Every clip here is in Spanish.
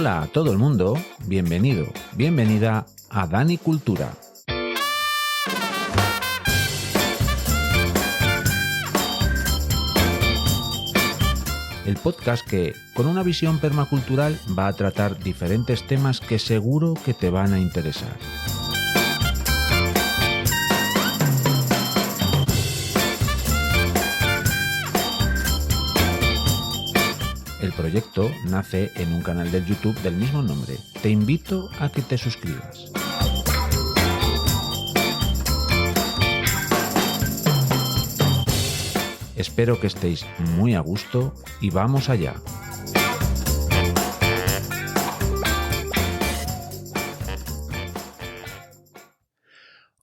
Hola a todo el mundo, bienvenido, bienvenida a Dani Cultura. El podcast que, con una visión permacultural, va a tratar diferentes temas que seguro que te van a interesar. El proyecto nace en un canal de YouTube del mismo nombre. Te invito a que te suscribas. Espero que estéis muy a gusto y vamos allá.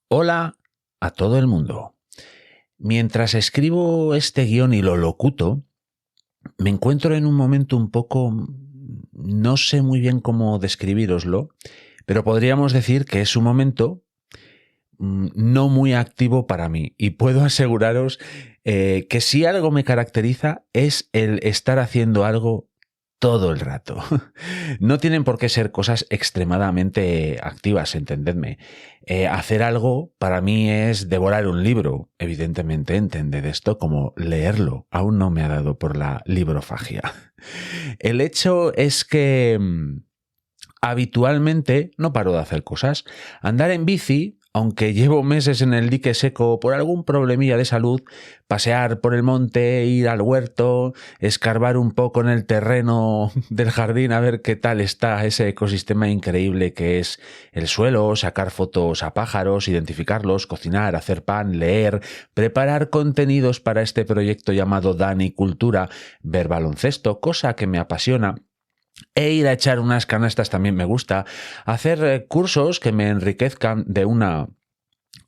Hola a todo el mundo. Mientras escribo este guión y lo locuto, me encuentro en un momento un poco, no sé muy bien cómo describíroslo, pero podríamos decir que es un momento no muy activo para mí. Y puedo aseguraros que si algo me caracteriza es el estar haciendo algo todo el rato. No tienen por qué ser cosas extremadamente activas, entendedme. Hacer algo para mí es devorar un libro, evidentemente, entended esto como leerlo. Aún no me ha dado por la librofagia. El hecho es que habitualmente no paro de hacer cosas. Andar en bici, aunque llevo meses en el dique seco por algún problemilla de salud, pasear por el monte, ir al huerto, escarbar un poco en el terreno del jardín a ver qué tal está ese ecosistema increíble que es el suelo, sacar fotos a pájaros, identificarlos, cocinar, hacer pan, leer, preparar contenidos para este proyecto llamado Dani Cultura, ver baloncesto, cosa que me apasiona. E ir a echar unas canastas también me gusta, hacer cursos que me enriquezcan de una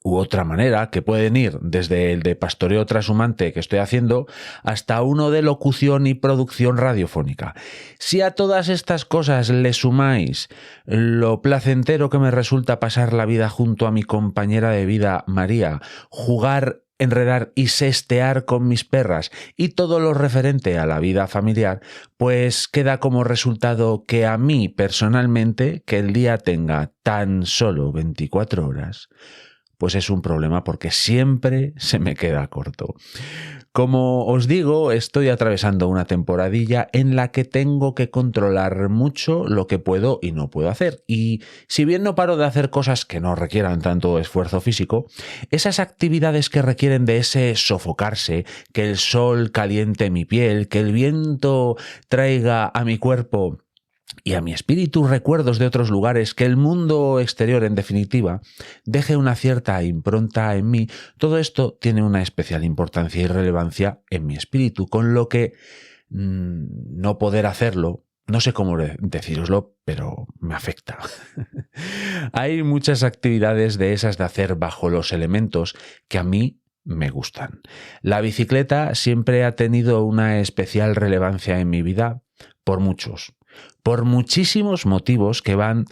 u otra manera, que pueden ir desde el de pastoreo trashumante que estoy haciendo hasta uno de locución y producción radiofónica. Si a todas estas cosas le sumáis lo placentero que me resulta pasar la vida junto a mi compañera de vida María, jugar, enredar y sestear con mis perras y todo lo referente a la vida familiar, pues queda como resultado que a mí personalmente que el día tenga tan solo 24 horas, pues es un problema porque siempre se me queda corto. Como os digo, estoy atravesando una temporadilla en la que tengo que controlar mucho lo que puedo y no puedo hacer. Y si bien no paro de hacer cosas que no requieran tanto esfuerzo físico, esas actividades que requieren de ese sofocarse, que el sol caliente mi piel, que el viento traiga a mi cuerpo y a mi espíritu recuerdos de otros lugares, que el mundo exterior, en definitiva, deje una cierta impronta en mí, todo esto tiene una especial importancia y relevancia en mi espíritu, con lo que no poder hacerlo, no sé cómo decíroslo, pero me afecta. Hay muchas actividades de esas de hacer bajo los elementos que a mí me gustan. La bicicleta siempre ha tenido una especial relevancia en mi vida por muchísimos motivos que van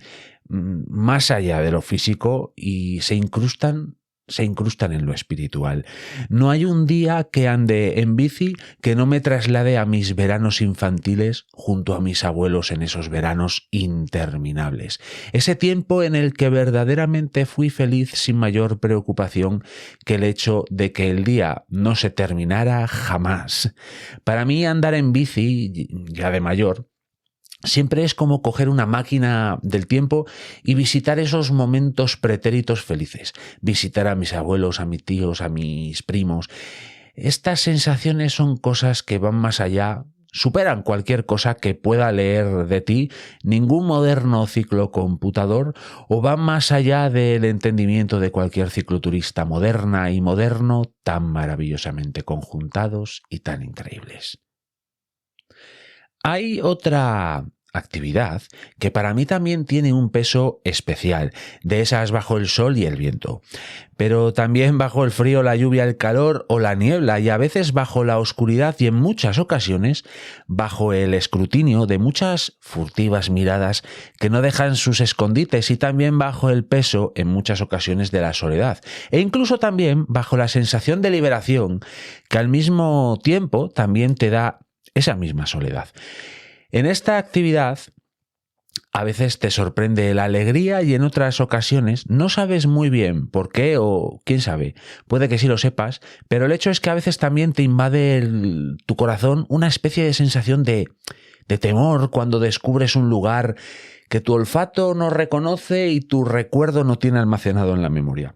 más allá de lo físico y se incrustan en lo espiritual. No hay un día que ande en bici que no me traslade a mis veranos infantiles junto a mis abuelos en esos veranos interminables. Ese tiempo en el que verdaderamente fui feliz sin mayor preocupación que el hecho de que el día no se terminara jamás. Para mí andar en bici, ya de mayor, siempre es como coger una máquina del tiempo y visitar esos momentos pretéritos felices. Visitar a mis abuelos, a mis tíos, a mis primos. Estas sensaciones son cosas que van más allá, superan cualquier cosa que pueda leer de ti, ningún moderno ciclocomputador, o van más allá del entendimiento de cualquier cicloturista moderna y moderno, tan maravillosamente conjuntados y tan increíbles. Hay otra actividad que para mí también tiene un peso especial, de esas bajo el sol y el viento, pero también bajo el frío, la lluvia, el calor o la niebla, y a veces bajo la oscuridad y en muchas ocasiones bajo el escrutinio de muchas furtivas miradas que no dejan sus escondites, y también bajo el peso en muchas ocasiones de la soledad, e incluso también bajo la sensación de liberación que al mismo tiempo también te da esa misma soledad. En esta actividad A veces te sorprende la alegría y en otras ocasiones no sabes muy bien por qué o quién sabe. Puede que sí lo sepas, pero el hecho es que a veces también te invade tu corazón una especie de sensación de temor cuando descubres un lugar que tu olfato no reconoce y tu recuerdo no tiene almacenado en la memoria.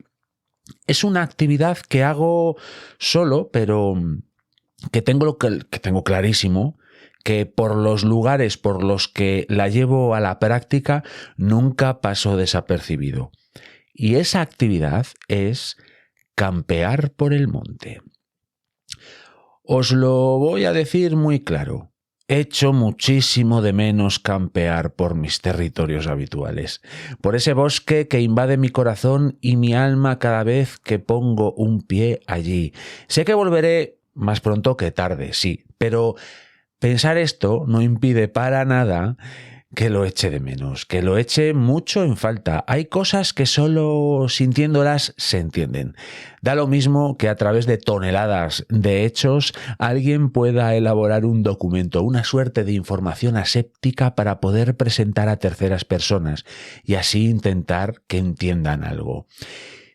Es una actividad que hago solo, pero que tengo clarísimo que por los lugares por los que la llevo a la práctica nunca paso desapercibido. Y esa actividad es campear por el monte. Os lo voy a decir muy claro. Echo muchísimo de menos campear por mis territorios habituales, por ese bosque que invade mi corazón y mi alma cada vez que pongo un pie allí. Sé que volveré más pronto que tarde, sí, pero pensar esto no impide para nada que lo eche de menos, que lo eche mucho en falta. Hay cosas que solo sintiéndolas se entienden. Da lo mismo que a través de toneladas de hechos alguien pueda elaborar un documento, una suerte de información aséptica para poder presentar a terceras personas y así intentar que entiendan algo.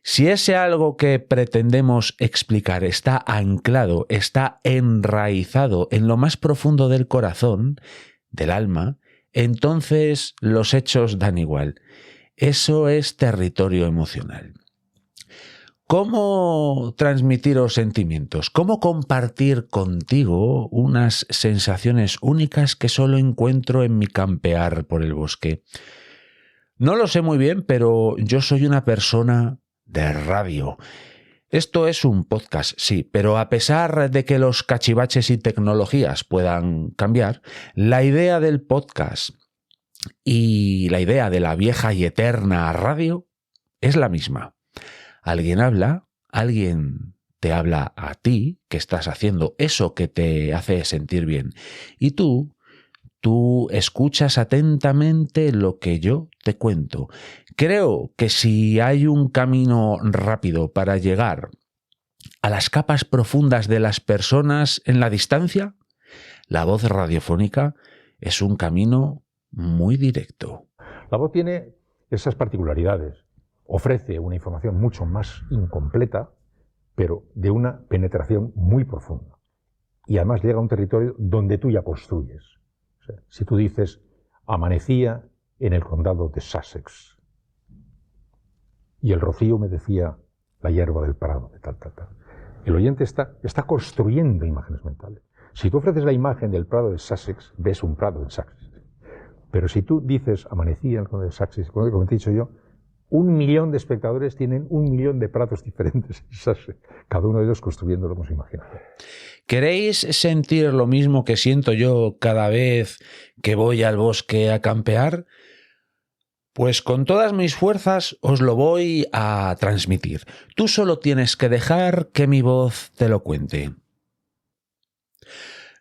Si ese algo que pretendemos explicar está anclado, está enraizado en lo más profundo del corazón, del alma, entonces los hechos dan igual. Eso es territorio emocional. ¿Cómo transmitiros sentimientos? ¿Cómo compartir contigo unas sensaciones únicas que solo encuentro en mi campear por el bosque? No lo sé muy bien, pero yo soy una persona de radio. Esto es un podcast, sí, pero a pesar de que los cachivaches y tecnologías puedan cambiar, la idea del podcast y la idea de la vieja y eterna radio es la misma. Alguien habla, alguien te habla a ti, que estás haciendo eso que te hace sentir bien, y tú escuchas atentamente lo que yo te cuento. Creo que si hay un camino rápido para llegar a las capas profundas de las personas en la distancia, la voz radiofónica es un camino muy directo. La voz tiene esas particularidades. Ofrece una información mucho más incompleta, pero de una penetración muy profunda. Y además llega a un territorio donde tú ya construyes. O sea, si tú dices, amanecía en el condado de Sussex, y el rocío me decía la hierba del prado, de tal. El oyente está construyendo imágenes mentales. Si tú ofreces la imagen del prado de Sussex, ves un prado en Sussex. Pero si tú dices, amanecía en el condado de Sussex, como te he dicho yo, 1 millón de espectadores tienen 1 millón de prados diferentes en Sussex, cada uno de ellos construyendo lo que hemos imaginado. ¿Queréis sentir lo mismo que siento yo cada vez que voy al bosque a campear? Pues con todas mis fuerzas os lo voy a transmitir. Tú solo tienes que dejar que mi voz te lo cuente.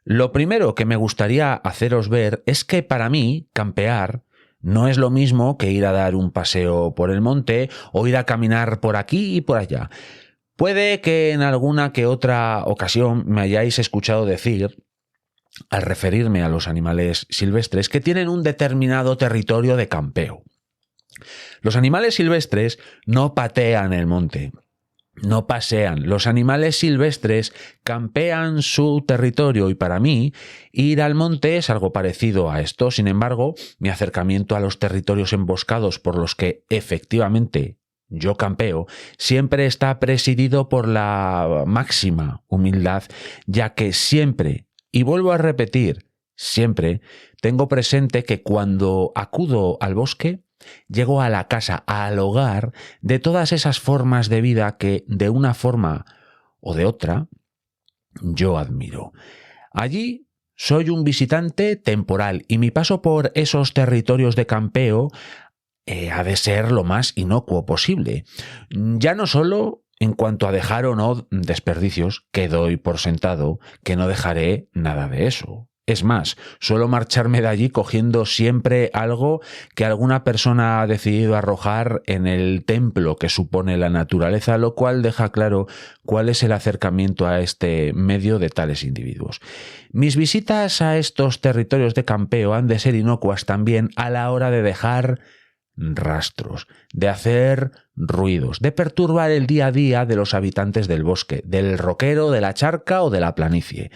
Lo primero que me gustaría haceros ver es que para mí, campear no es lo mismo que ir a dar un paseo por el monte o ir a caminar por aquí y por allá. Puede que en alguna que otra ocasión me hayáis escuchado decir, al referirme a los animales silvestres, que tienen un determinado territorio de campeo. Los animales silvestres no patean el monte, no pasean. Los animales silvestres campean su territorio y para mí ir al monte es algo parecido a esto. Sin embargo, mi acercamiento a los territorios emboscados por los que efectivamente yo campeo siempre está presidido por la máxima humildad, ya que siempre, y vuelvo a repetir, siempre tengo presente que cuando acudo al bosque llego a la casa, al hogar de todas esas formas de vida que de una forma o de otra yo admiro. Allí soy un visitante temporal y mi paso por esos territorios de campeo ha de ser lo más inocuo posible. Ya no solo en cuanto a dejar o no desperdicios, que doy por sentado que no dejaré nada de eso. Es más, suelo marcharme de allí cogiendo siempre algo que alguna persona ha decidido arrojar en el templo que supone la naturaleza, lo cual deja claro cuál es el acercamiento a este medio de tales individuos. Mis visitas a estos territorios de campeo han de ser inocuas también a la hora de dejar rastros, de hacer ruidos, de perturbar el día a día de los habitantes del bosque, del roquero, de la charca o de la planicie.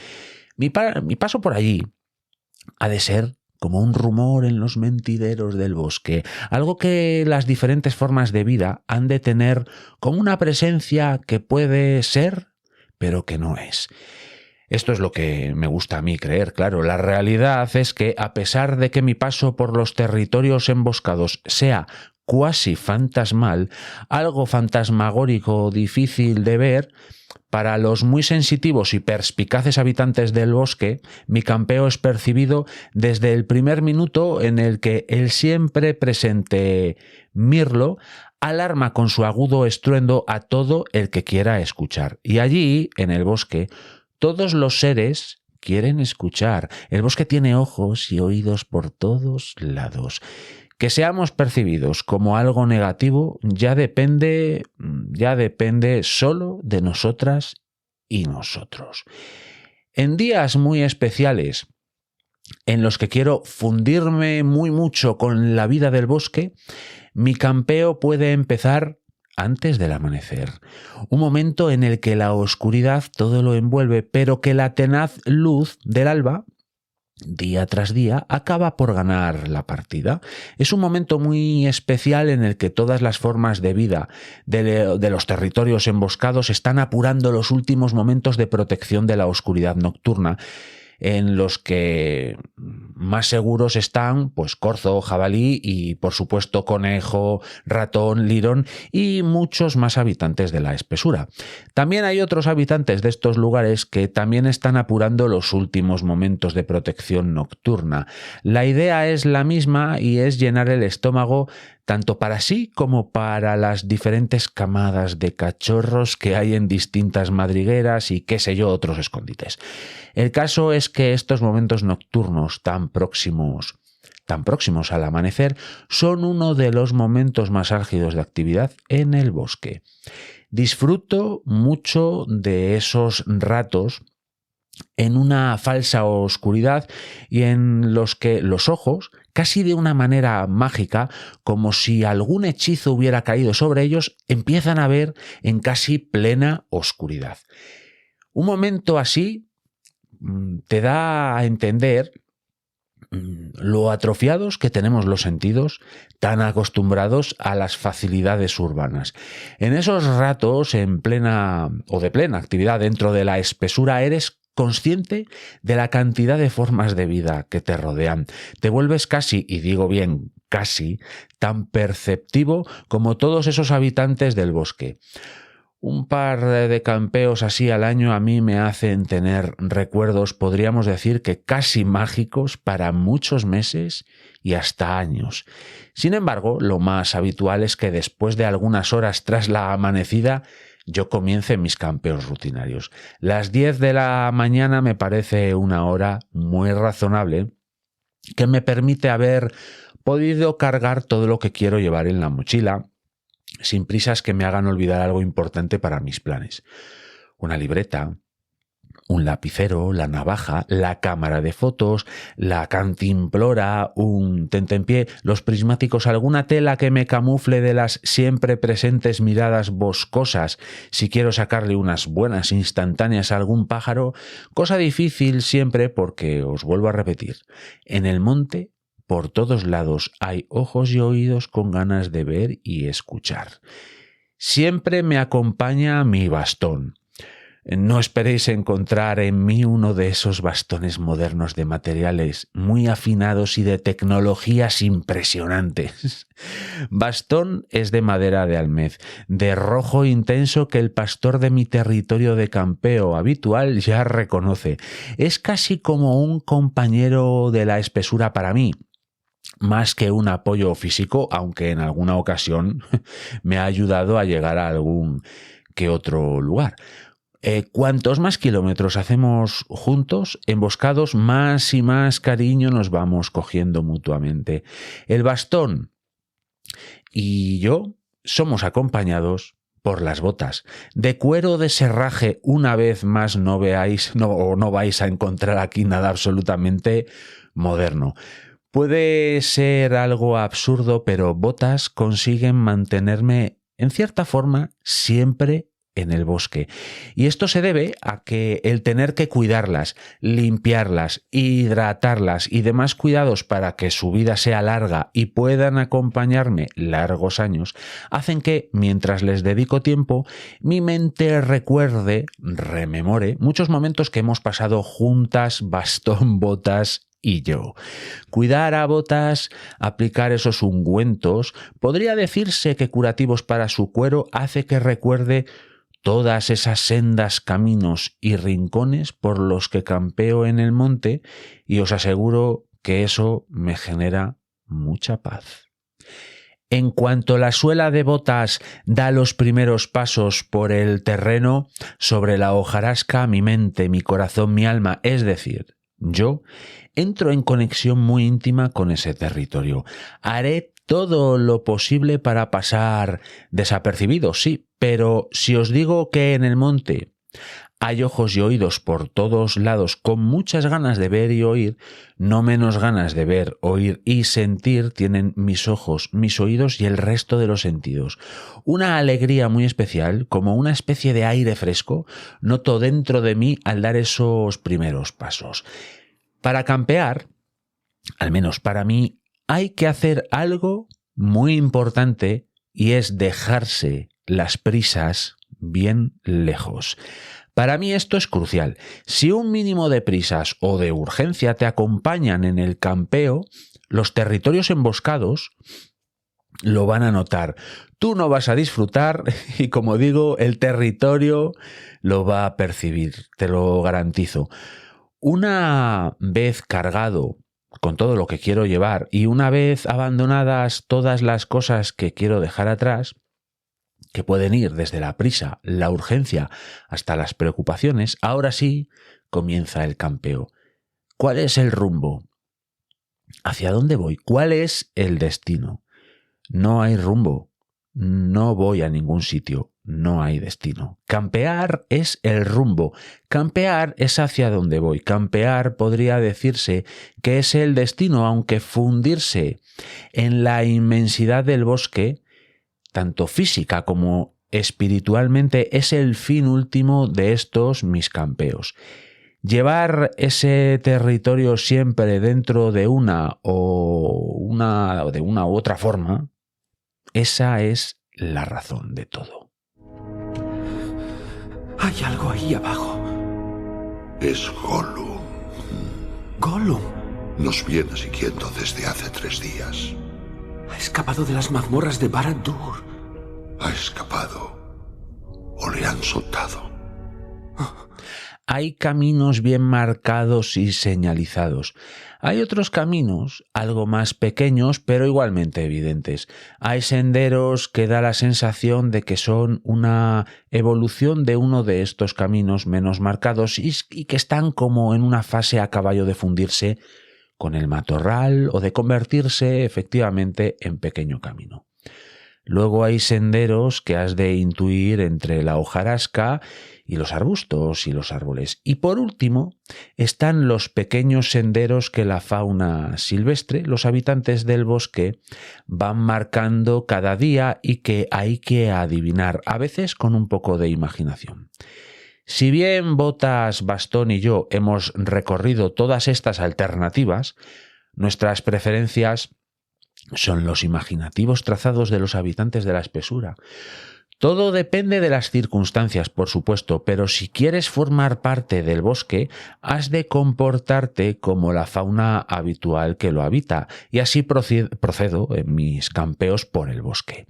Mi paso por allí ha de ser como un rumor en los mentideros del bosque, algo que las diferentes formas de vida han de tener como una presencia que puede ser, pero que no es. Esto es lo que me gusta a mí creer, claro. La realidad es que, a pesar de que mi paso por los territorios emboscados sea cuasi fantasmal, algo fantasmagórico difícil de ver, para los muy sensitivos y perspicaces habitantes del bosque, mi campeo es percibido desde el primer minuto en el que el siempre presente mirlo alarma con su agudo estruendo a todo el que quiera escuchar. Y allí, en el bosque, todos los seres quieren escuchar. El bosque tiene ojos y oídos por todos lados. Que seamos percibidos como algo negativo ya depende solo de nosotras y nosotros. En días muy especiales en los que quiero fundirme muy mucho con la vida del bosque, mi campeo puede empezar antes del amanecer, un momento en el que la oscuridad todo lo envuelve, pero que la tenaz luz del alba, día tras día, acaba por ganar la partida. Es un momento muy especial en el que todas las formas de vida de los territorios emboscados están apurando los últimos momentos de protección de la oscuridad nocturna, en los que más seguros están pues corzo, jabalí y por supuesto conejo, ratón, lirón y muchos más habitantes de la espesura. También hay otros habitantes de estos lugares que también están apurando los últimos momentos de protección nocturna. La idea es la misma y es llenar el estómago tanto para sí como para las diferentes camadas de cachorros que hay en distintas madrigueras y qué sé yo, otros escondites. El caso es que estos momentos nocturnos tan próximos al amanecer son uno de los momentos más álgidos de actividad en el bosque. Disfruto mucho de esos ratos en una falsa oscuridad y en los que los ojos, casi de una manera mágica, como si algún hechizo hubiera caído sobre ellos, empiezan a ver en casi plena oscuridad. Un momento así te da a entender lo atrofiados que tenemos los sentidos, tan acostumbrados a las facilidades urbanas. En esos ratos de plena actividad dentro de la espesura eres consciente de la cantidad de formas de vida que te rodean. Te vuelves casi, y digo bien casi, tan perceptivo como todos esos habitantes del bosque. Un par de campeos así al año a mí me hacen tener recuerdos, podríamos decir que casi mágicos para muchos meses y hasta años. Sin embargo, lo más habitual es que después de algunas horas tras la amanecida yo comience mis campeos rutinarios. Las 10 de la mañana me parece una hora muy razonable que me permite haber podido cargar todo lo que quiero llevar en la mochila, sin prisas que me hagan olvidar algo importante para mis planes. Una libreta, un lapicero, la navaja, la cámara de fotos, la cantimplora, un tentempié, los prismáticos, alguna tela que me camufle de las siempre presentes miradas boscosas si quiero sacarle unas buenas instantáneas a algún pájaro, cosa difícil siempre porque, os vuelvo a repetir, en el monte por todos lados hay ojos y oídos con ganas de ver y escuchar. Siempre me acompaña mi bastón. No esperéis encontrar en mí uno de esos bastones modernos de materiales muy afinados y de tecnologías impresionantes. Bastón es de madera de almez, de rojo intenso que el pastor de mi territorio de campeo habitual ya reconoce. Es casi como un compañero de la espesura para mí, más que un apoyo físico, aunque en alguna ocasión me ha ayudado a llegar a algún que otro lugar. Cuantos más kilómetros hacemos juntos, emboscados, más y más cariño nos vamos cogiendo mutuamente. El bastón y yo somos acompañados por las botas. De cuero de serraje, una vez más no vais a encontrar aquí nada absolutamente moderno. Puede ser algo absurdo, pero botas consiguen mantenerme, en cierta forma, siempre en el bosque. Y esto se debe a que el tener que cuidarlas, limpiarlas, hidratarlas y demás cuidados para que su vida sea larga y puedan acompañarme largos años, hacen que, mientras les dedico tiempo, mi mente rememore muchos momentos que hemos pasado juntas, bastón, botas y yo. Cuidar a botas, aplicar esos ungüentos, podría decirse que curativos para su cuero, hace que recuerde todas esas sendas, caminos y rincones por los que campeo en el monte, y os aseguro que eso me genera mucha paz. En cuanto la suela de botas da los primeros pasos por el terreno, sobre la hojarasca, mi mente, mi corazón, mi alma, es decir, yo, entro en conexión muy íntima con ese territorio. Haré todo lo posible para pasar desapercibido, sí, pero si os digo que en el monte hay ojos y oídos por todos lados con muchas ganas de ver y oír, no menos ganas de ver, oír y sentir tienen mis ojos, mis oídos y el resto de los sentidos. Una alegría muy especial, como una especie de aire fresco, noto dentro de mí al dar esos primeros pasos. Para campear, al menos para mí, hay que hacer algo muy importante, y es dejarse las prisas bien lejos. Para mí esto es crucial. Si un mínimo de prisas o de urgencia te acompañan en el campeo, los territorios emboscados lo van a notar. Tú no vas a disfrutar y, como digo, el territorio lo va a percibir, te lo garantizo. Una vez cargado con todo lo que quiero llevar y una vez abandonadas todas las cosas que quiero dejar atrás, que pueden ir desde la prisa, la urgencia, hasta las preocupaciones, ahora sí comienza el campeo. ¿Cuál es el rumbo? ¿Hacia dónde voy? ¿Cuál es el destino? No hay rumbo, no voy a ningún sitio, no hay destino. Campear es el rumbo, campear es hacia dónde voy. Campear podría decirse que es el destino, aunque fundirse en la inmensidad del bosque, tanto física como espiritualmente, es el fin último de estos mis campeos. Llevar ese territorio siempre dentro de una u otra forma, esa es la razón de todo. Hay algo ahí abajo. Es Gollum. Gollum. Nos viene siguiendo desde hace 3 días. Ha escapado de las mazmorras de Barad-dûr. Ha escapado. O le han soltado. Hay caminos bien marcados y señalizados. Hay otros caminos, algo más pequeños, pero igualmente evidentes. Hay senderos que da la sensación de que son una evolución de uno de estos caminos menos marcados y que están como en una fase a caballo de fundirse con el matorral o de convertirse efectivamente en pequeño camino. Luego hay senderos que has de intuir entre la hojarasca y los arbustos y los árboles. Y por último están los pequeños senderos que la fauna silvestre, los habitantes del bosque, van marcando cada día y que hay que adivinar, a veces con un poco de imaginación. Si bien Botas, Bastón y yo hemos recorrido todas estas alternativas, nuestras preferencias son los imaginativos trazados de los habitantes de la espesura. Todo depende de las circunstancias, por supuesto, pero si quieres formar parte del bosque, has de comportarte como la fauna habitual que lo habita, y así procedo en mis campeos por el bosque.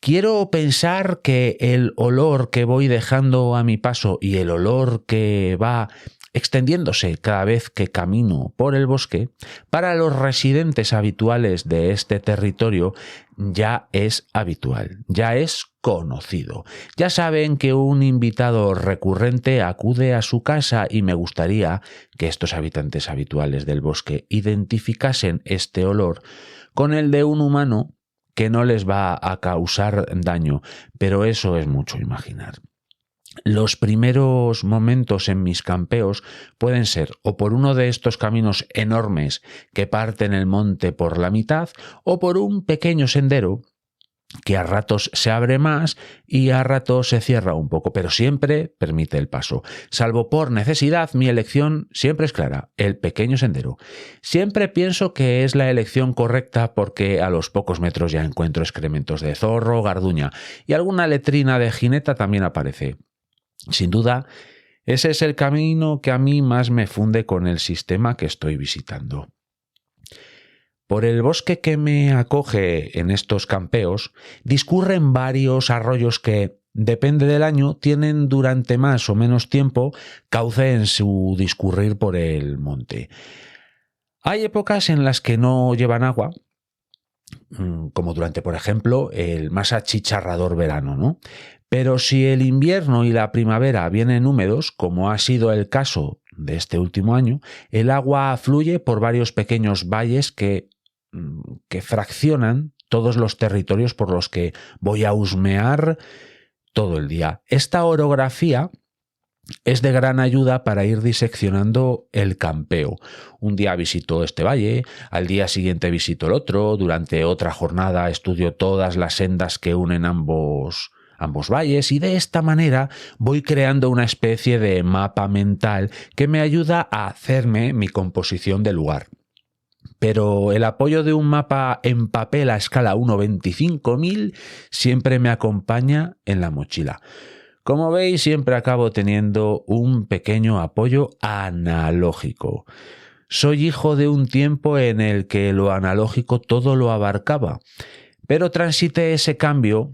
Quiero pensar que el olor que voy dejando a mi paso y el olor que va extendiéndose cada vez que camino por el bosque, para los residentes habituales de este territorio ya es habitual, ya es conocido. Ya saben que un invitado recurrente acude a su casa y me gustaría que estos habitantes habituales del bosque identificasen este olor con el de un humano que no les va a causar daño, pero eso es mucho imaginar. Los primeros momentos en mis campeos pueden ser o por uno de estos caminos enormes que parten el monte por la mitad o por un pequeño sendero que a ratos se abre más y a ratos se cierra un poco, pero siempre permite el paso. Salvo por necesidad, mi elección siempre es clara, el pequeño sendero. Siempre pienso que es la elección correcta porque a los pocos metros ya encuentro excrementos de zorro, garduña y alguna letrina de jineta también aparece. Sin duda, ese es el camino que a mí más me funde con el sistema que estoy visitando. Por el bosque que me acoge en estos campeos discurren varios arroyos que, depende del año, tienen durante más o menos tiempo cauce en su discurrir por el monte. Hay épocas en las que no llevan agua, como durante, por ejemplo, el más achicharrador verano, ¿no? Pero si el invierno y la primavera vienen húmedos, como ha sido el caso de este último año, el agua fluye por varios pequeños valles que fraccionan todos los territorios por los que voy a husmear todo el día. Esta orografía es de gran ayuda para ir diseccionando el campeo. Un día visito este valle, al día siguiente visito el otro, durante otra jornada estudio todas las sendas que unen ambos valles y de esta manera voy creando una especie de mapa mental que me ayuda a hacerme mi composición del lugar. Pero el apoyo de un mapa en papel a escala 1/25.000 siempre me acompaña en la mochila. Como veis, siempre acabo teniendo un pequeño apoyo analógico. Soy hijo de un tiempo en el que lo analógico todo lo abarcaba, pero transité ese cambio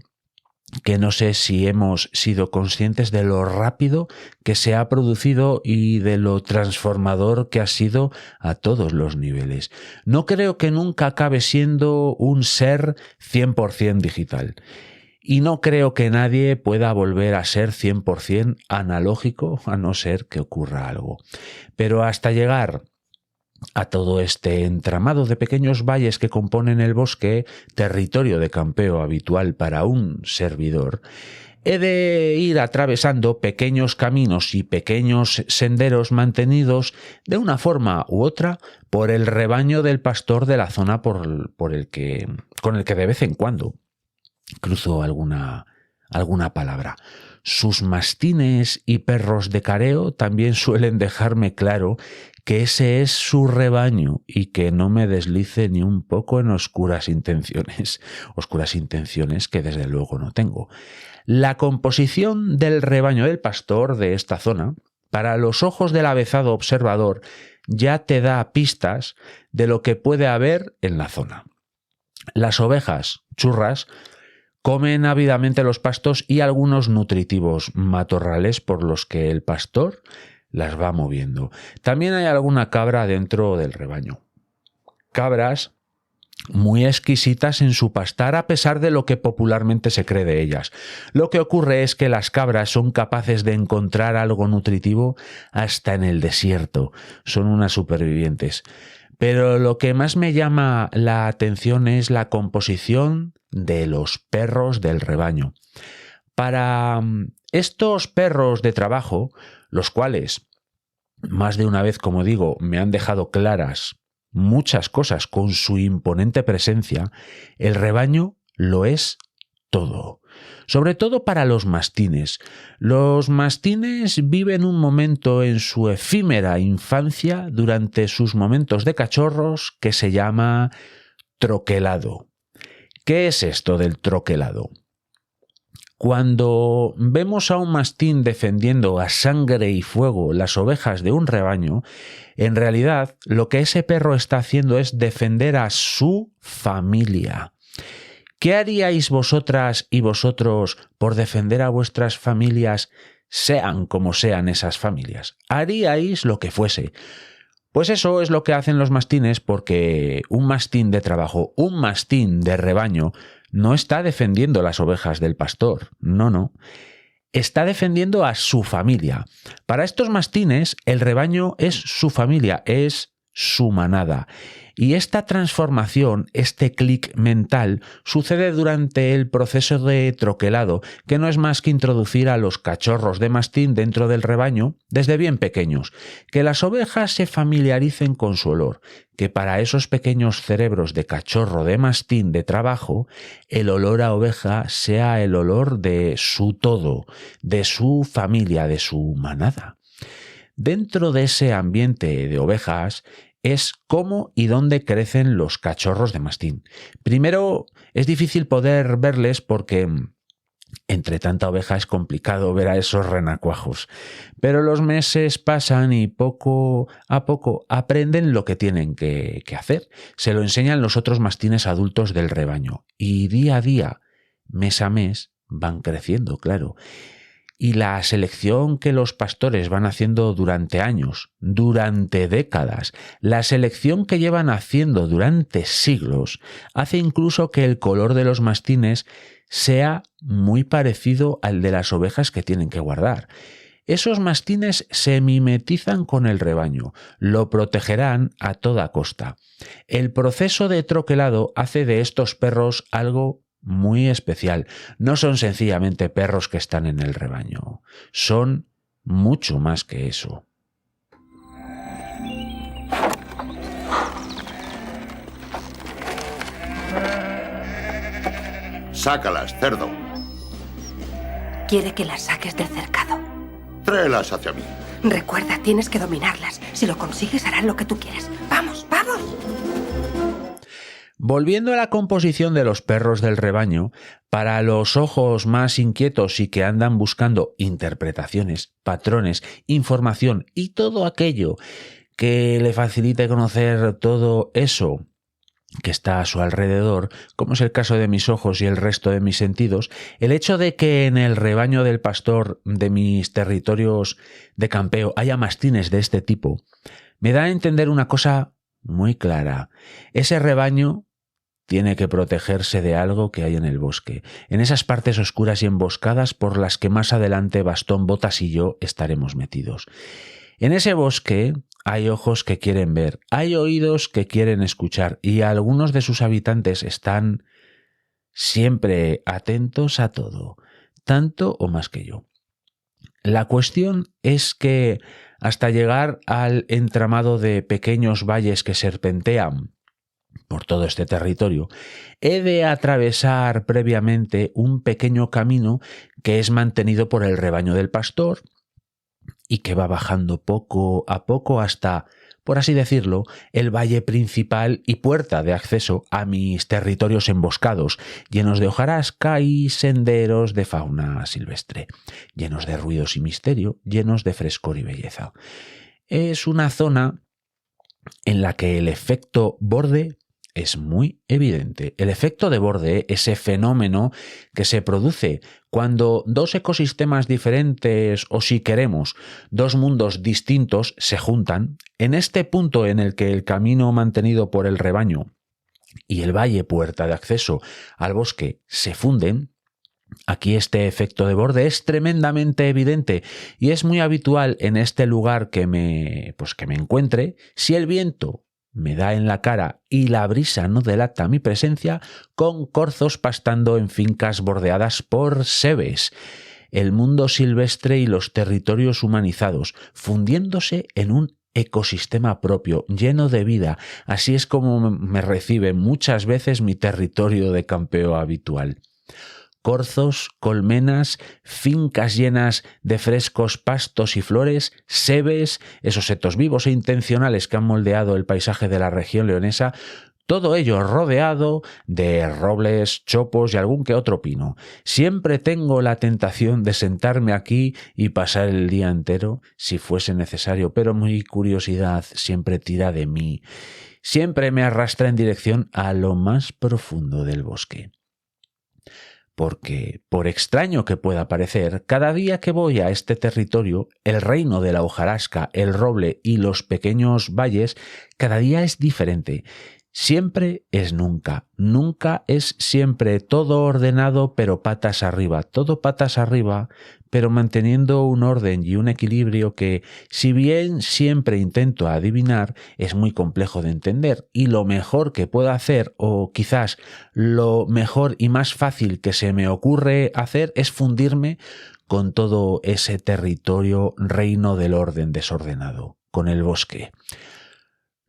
que no sé si hemos sido conscientes de lo rápido que se ha producido y de lo transformador que ha sido a todos los niveles. No creo que nunca acabe siendo un ser 100% digital. Y no creo que nadie pueda volver a ser 100% analógico, a no ser que ocurra algo. Pero hasta llegar a todo este entramado de pequeños valles que componen el bosque, territorio de campeo habitual para un servidor, he de ir atravesando pequeños caminos y pequeños senderos mantenidos de una forma u otra por el rebaño del pastor de la zona con el que de vez en cuando cruzo alguna palabra. Sus mastines y perros de careo también suelen dejarme claro que ese es su rebaño y que no me deslice ni un poco en oscuras intenciones que desde luego no tengo. La composición del rebaño del pastor de esta zona, para los ojos del avezado observador, ya te da pistas de lo que puede haber en la zona. Las ovejas churras comen ávidamente los pastos y algunos nutritivos matorrales por los que el pastor las va moviendo. También hay alguna cabra dentro del rebaño. Cabras muy exquisitas en su pastar a pesar de lo que popularmente se cree de ellas. Lo que ocurre es que las cabras son capaces de encontrar algo nutritivo hasta en el desierto. Son unas supervivientes. Pero lo que más me llama la atención es la composición de los perros del rebaño. Para estos perros de trabajo, los cuales más de una vez, como digo, me han dejado claras muchas cosas con su imponente presencia, el rebaño lo es todo. Sobre todo para los mastines. Los mastines viven un momento en su efímera infancia durante sus momentos de cachorros que se llama troquelado. ¿Qué es esto del troquelado? Cuando vemos a un mastín defendiendo a sangre y fuego las ovejas de un rebaño, en realidad lo que ese perro está haciendo es defender a su familia. ¿Qué haríais vosotras y vosotros por defender a vuestras familias sean como sean esas familias. Haríais lo que fuese. Pues eso es lo que hacen los mastines, porque un mastín de trabajo, un mastín de rebaño, no está defendiendo las ovejas del pastor. No. Está defendiendo a su familia. Para estos mastines, el rebaño es su familia, es su manada. Y esta transformación, este clic mental, sucede durante el proceso de troquelado, que no es más que introducir a los cachorros de mastín dentro del rebaño desde bien pequeños, que las ovejas se familiaricen con su olor, que para esos pequeños cerebros de cachorro de mastín de trabajo, el olor a oveja sea el olor de su todo, de su familia, de su manada. Dentro de ese ambiente de ovejas es cómo y dónde crecen los cachorros de mastín. Primero, es difícil poder verles porque entre tanta oveja es complicado ver a esos renacuajos. Pero los meses pasan y poco a poco aprenden lo que tienen que hacer. Se lo enseñan los otros mastines adultos del rebaño. Y día a día, mes a mes, van creciendo, claro. Y la selección que los pastores van haciendo durante años, durante décadas, la selección que llevan haciendo durante siglos, hace incluso que el color de los mastines sea muy parecido al de las ovejas que tienen que guardar. Esos mastines se mimetizan con el rebaño, lo protegerán a toda costa. El proceso de troquelado hace de estos perros algo muy especial. No son sencillamente perros que están en el rebaño. Son mucho más que eso. Sácalas, cerdo. Quiere que las saques del cercado. Tráelas hacia mí. Recuerda, tienes que dominarlas. Si lo consigues, harán lo que tú quieres. ¡Vamos, vamos! Volviendo a la composición de los perros del rebaño, para los ojos más inquietos y que andan buscando interpretaciones, patrones, información y todo aquello que le facilite conocer todo eso que está a su alrededor, como es el caso de mis ojos y el resto de mis sentidos, el hecho de que en el rebaño del pastor de mis territorios de campeo haya mastines de este tipo, me da a entender una cosa muy clara. Ese rebaño tiene que protegerse de algo que hay en el bosque, en esas partes oscuras y emboscadas por las que más adelante Bastón, Botas y yo estaremos metidos. En ese bosque hay ojos que quieren ver, hay oídos que quieren escuchar y algunos de sus habitantes están siempre atentos a todo, tanto o más que yo. La cuestión es que hasta llegar al entramado de pequeños valles que serpentean por todo este territorio, he de atravesar previamente un pequeño camino que es mantenido por el rebaño del pastor y que va bajando poco a poco hasta, por así decirlo, el valle principal y puerta de acceso a mis territorios emboscados, llenos de hojarasca y senderos de fauna silvestre, llenos de ruidos y misterio, llenos de frescor y belleza. Es una zona en la que el efecto borde es muy evidente. El efecto de borde, ese fenómeno que se produce cuando dos ecosistemas diferentes o, si queremos, dos mundos distintos se juntan, en este punto en el que el camino mantenido por el rebaño y el valle puerta de acceso al bosque se funden, aquí este efecto de borde es tremendamente evidente y es muy habitual en este lugar que me encuentre. Si el viento me da en la cara y la brisa no delata mi presencia, con corzos pastando en fincas bordeadas por sebes, el mundo silvestre y los territorios humanizados, fundiéndose en un ecosistema propio, lleno de vida. Así es como me recibe muchas veces mi territorio de campeo habitual. Corzos, colmenas, fincas llenas de frescos pastos y flores, sebes, esos setos vivos e intencionales que han moldeado el paisaje de la región leonesa, todo ello rodeado de robles, chopos y algún que otro pino. Siempre tengo la tentación de sentarme aquí y pasar el día entero, si fuese necesario, pero mi curiosidad siempre tira de mí. Siempre me arrastra en dirección a lo más profundo del bosque. porque, por extraño que pueda parecer, cada día que voy a este territorio, el reino de la hojarasca, el roble y los pequeños valles, cada día es diferente. Siempre es nunca, nunca es siempre, todo ordenado pero patas arriba, todo patas arriba, pero manteniendo un orden y un equilibrio que, si bien siempre intento adivinar, es muy complejo de entender, y lo mejor que puedo hacer, o quizás lo mejor y más fácil que se me ocurre hacer, es fundirme con todo ese territorio reino del orden desordenado, con el bosque.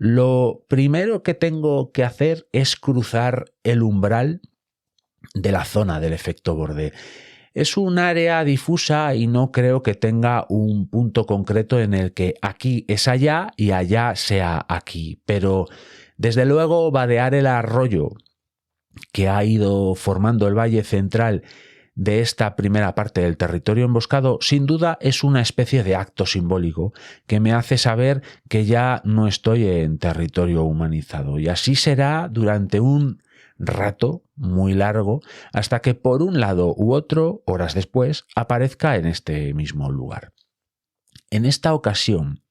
Lo primero que tengo que hacer es cruzar el umbral de la zona del efecto borde. Es un área difusa y no creo que tenga un punto concreto en el que aquí es allá y allá sea aquí, pero desde luego vadear el arroyo que ha ido formando el valle central de esta primera parte del territorio emboscado, sin duda es una especie de acto simbólico que me hace saber que ya no estoy en territorio humanizado, y así será durante un rato muy largo hasta que por un lado u otro, horas después, aparezca en este mismo lugar. En esta ocasión,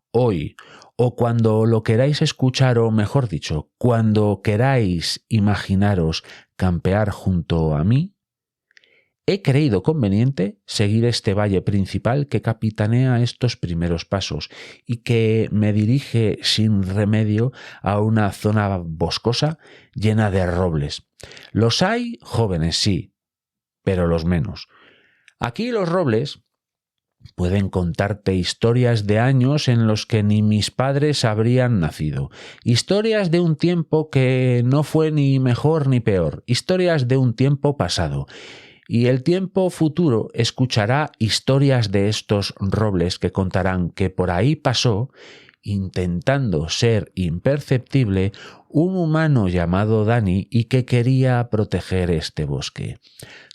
hoy, o cuando lo queráis escuchar, o mejor dicho, cuando queráis imaginaros campear junto a mí, he creído conveniente seguir este valle principal que capitanea estos primeros pasos y que me dirige sin remedio a una zona boscosa llena de robles. Los hay jóvenes, sí, pero los menos. Aquí los robles pueden contarte historias de años en los que ni mis padres habrían nacido, historias de un tiempo que no fue ni mejor ni peor, historias de un tiempo pasado. Y el tiempo futuro escuchará historias de estos robles que contarán que por ahí pasó, intentando ser imperceptible, un humano llamado Dani y que quería proteger este bosque.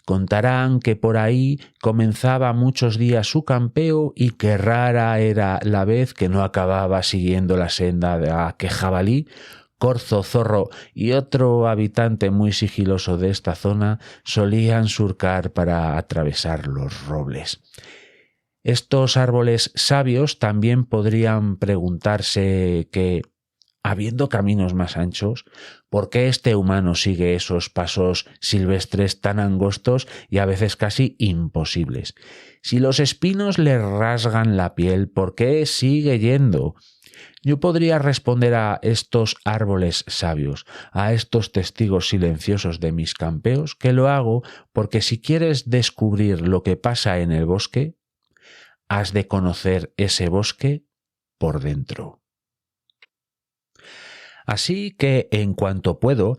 Contarán que por ahí comenzaba muchos días su campeo y que rara era la vez que no acababa siguiendo la senda de que jabalí, corzo, zorro y otro habitante muy sigiloso de esta zona solían surcar para atravesar los robles. Estos árboles sabios también podrían preguntarse que, habiendo caminos más anchos, ¿por qué este humano sigue esos pasos silvestres tan angostos y a veces casi imposibles? Si los espinos le rasgan la piel, ¿por qué sigue yendo? Yo podría responder a estos árboles sabios, a estos testigos silenciosos de mis campeos, que lo hago porque si quieres descubrir lo que pasa en el bosque, has de conocer ese bosque por dentro. Así que, en cuanto puedo,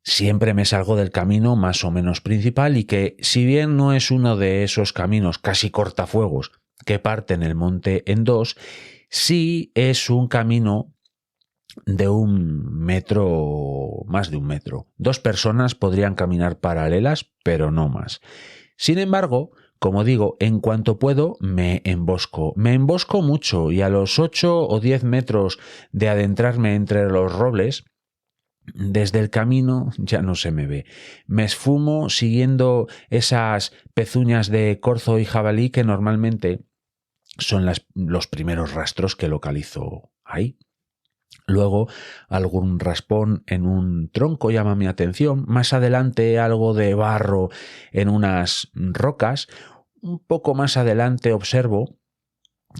siempre me salgo del camino más o menos principal y que, si bien no es uno de esos caminos casi cortafuegos que parten el monte en dos, sí es un camino de 1 metro, más de 1 metro. 2 personas podrían caminar paralelas, pero no más. Sin embargo, como digo, en cuanto puedo me embosco. Me embosco mucho y a los 8 o 10 metros de adentrarme entre los robles, desde el camino ya no se me ve. Me esfumo siguiendo esas pezuñas de corzo y jabalí que normalmente son los primeros rastros que localizo ahí. Luego algún raspón en un tronco llama mi atención, más adelante algo de barro en unas rocas, un poco más adelante observo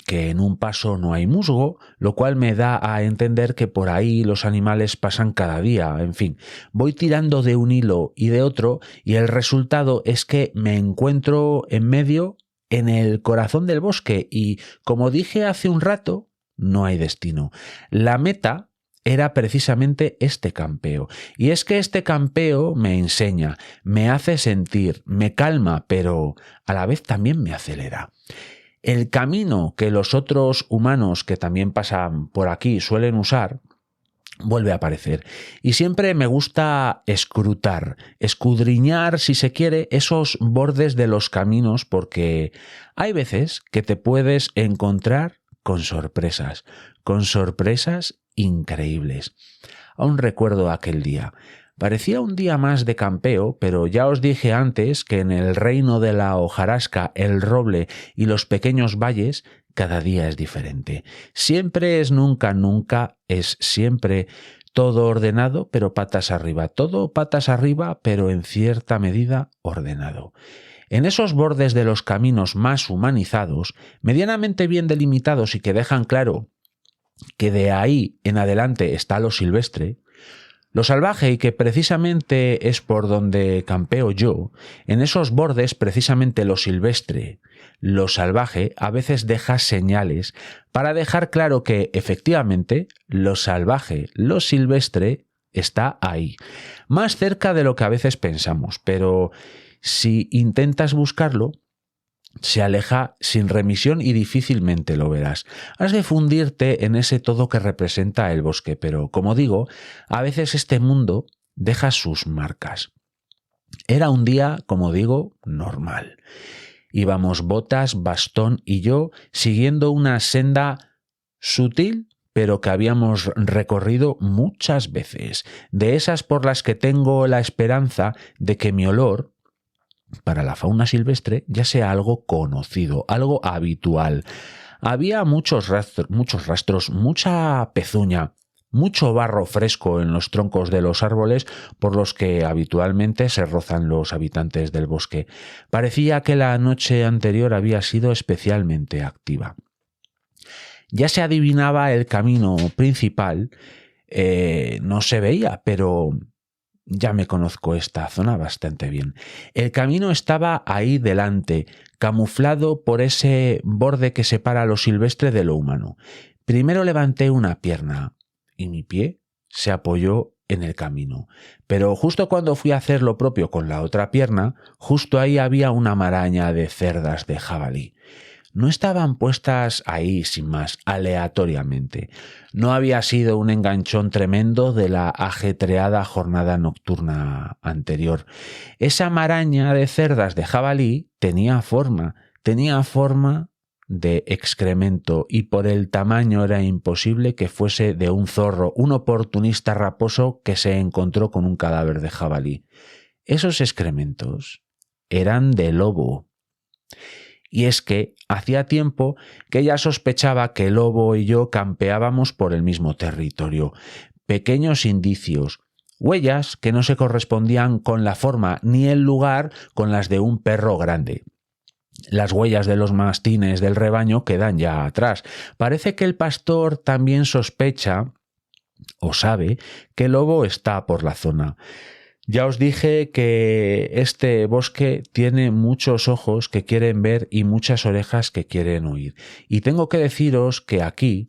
que en un paso no hay musgo, lo cual me da a entender que por ahí los animales pasan cada día. En fin, voy tirando de un hilo y de otro y el resultado es que me encuentro en medio, en el corazón del bosque y, como dije hace un rato, no hay destino. La meta era precisamente este campeo. Y es que este campeo me enseña, me hace sentir, me calma, pero a la vez también me acelera. El camino que los otros humanos que también pasan por aquí suelen usar vuelve a aparecer. Y siempre me gusta escrutar, escudriñar, si se quiere, esos bordes de los caminos, porque hay veces que te puedes encontrar con sorpresas increíbles. Aún recuerdo aquel día. Parecía un día más de campeo, pero ya os dije antes que en el reino de la hojarasca, el roble y los pequeños valles, cada día es diferente. Siempre es nunca, nunca es siempre. Todo ordenado, pero patas arriba. Todo patas arriba, pero en cierta medida ordenado. En esos bordes de los caminos más humanizados, medianamente bien delimitados y que dejan claro que de ahí en adelante está lo silvestre, lo salvaje y que precisamente es por donde campeo yo, en esos bordes precisamente lo silvestre, lo salvaje a veces deja señales para dejar claro que efectivamente lo salvaje, lo silvestre está ahí, más cerca de lo que a veces pensamos, pero si intentas buscarlo, se aleja sin remisión y difícilmente lo verás. Has de fundirte en ese todo que representa el bosque, pero, como digo, a veces este mundo deja sus marcas. Era un día, como digo, normal. Íbamos Botas, Bastón y yo siguiendo una senda sutil, pero que habíamos recorrido muchas veces, de esas por las que tengo la esperanza de que mi olor para la fauna silvestre ya sea algo conocido, algo habitual. Había muchos rastros, mucha pezuña, mucho barro fresco en los troncos de los árboles por los que habitualmente se rozan los habitantes del bosque. Parecía que la noche anterior había sido especialmente activa. Ya se adivinaba el camino principal, no se veía, pero ya me conozco esta zona bastante bien. El camino estaba ahí delante, camuflado por ese borde que separa lo silvestre de lo humano. Primero levanté una pierna y mi pie se apoyó en el camino. Pero justo cuando fui a hacer lo propio con la otra pierna, justo ahí había una maraña de cerdas de jabalí. No estaban puestas ahí sin más, aleatoriamente. No había sido un enganchón tremendo de la ajetreada jornada nocturna anterior. Esa maraña de cerdas de jabalí tenía forma de excremento y por el tamaño era imposible que fuese de un zorro, un oportunista raposo que se encontró con un cadáver de jabalí. Esos excrementos eran de lobo. Y es que hacía tiempo que ya sospechaba que el lobo y yo campeábamos por el mismo territorio. Pequeños indicios, huellas que no se correspondían con la forma ni el lugar con las de un perro grande. Las huellas de los mastines del rebaño quedan ya atrás. Parece que el pastor también sospecha o sabe que el lobo está por la zona. Ya os dije que este bosque tiene muchos ojos que quieren ver y muchas orejas que quieren oír. Y tengo que deciros que aquí,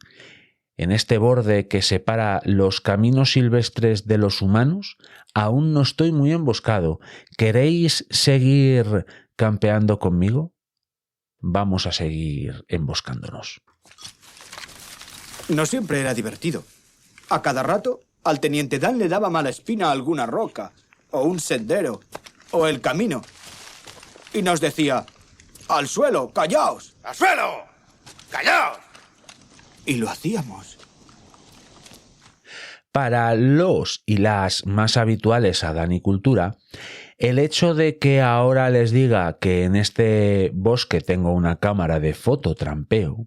en este borde que separa los caminos silvestres de los humanos, aún no estoy muy emboscado. ¿Queréis seguir campeando conmigo? Vamos a seguir emboscándonos. No siempre era divertido. A cada rato, al teniente Dan le daba mala espina a alguna roca, o un sendero, o el camino. Y nos decía, ¡al suelo, callaos! ¡Al suelo! ¡Callaos! Y lo hacíamos. Para los y las más habituales a Danicultura, el hecho de que ahora les diga que en este bosque tengo una cámara de fototrampeo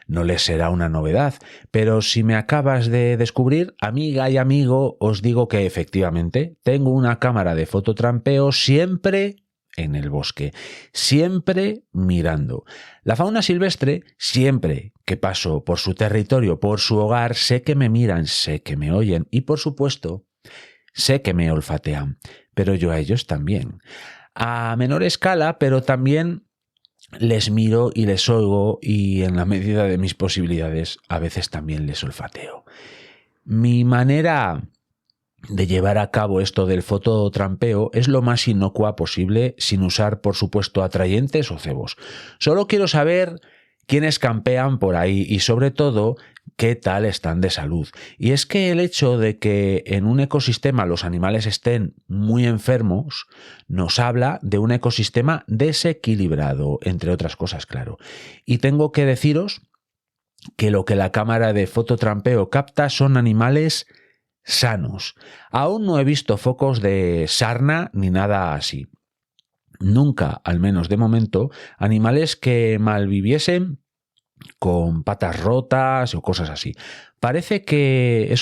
no les será una novedad, pero si me acabas de descubrir, amiga y amigo, os digo que efectivamente tengo una cámara de fototrampeo siempre en el bosque, siempre mirando. La fauna silvestre, siempre que paso por su territorio, por su hogar, sé que me miran, sé que me oyen y, por supuesto, sé que me olfatean, pero yo a ellos también. A menor escala, pero también les miro y les oigo y en la medida de mis posibilidades a veces también les olfateo. Mi manera de llevar a cabo esto del fototrampeo es lo más inocua posible sin usar, por supuesto, atrayentes o cebos. Solo quiero saber quiénes campean por ahí y sobre todo qué tal están de salud. Y es que el hecho de que en un ecosistema los animales estén muy enfermos nos habla de un ecosistema desequilibrado, entre otras cosas, claro. Y tengo que deciros que lo que la cámara de fototrampeo capta son animales sanos. Aún no he visto focos de sarna ni nada así. Nunca, al menos de momento, animales que malviviesen con patas rotas o cosas así. Parece que a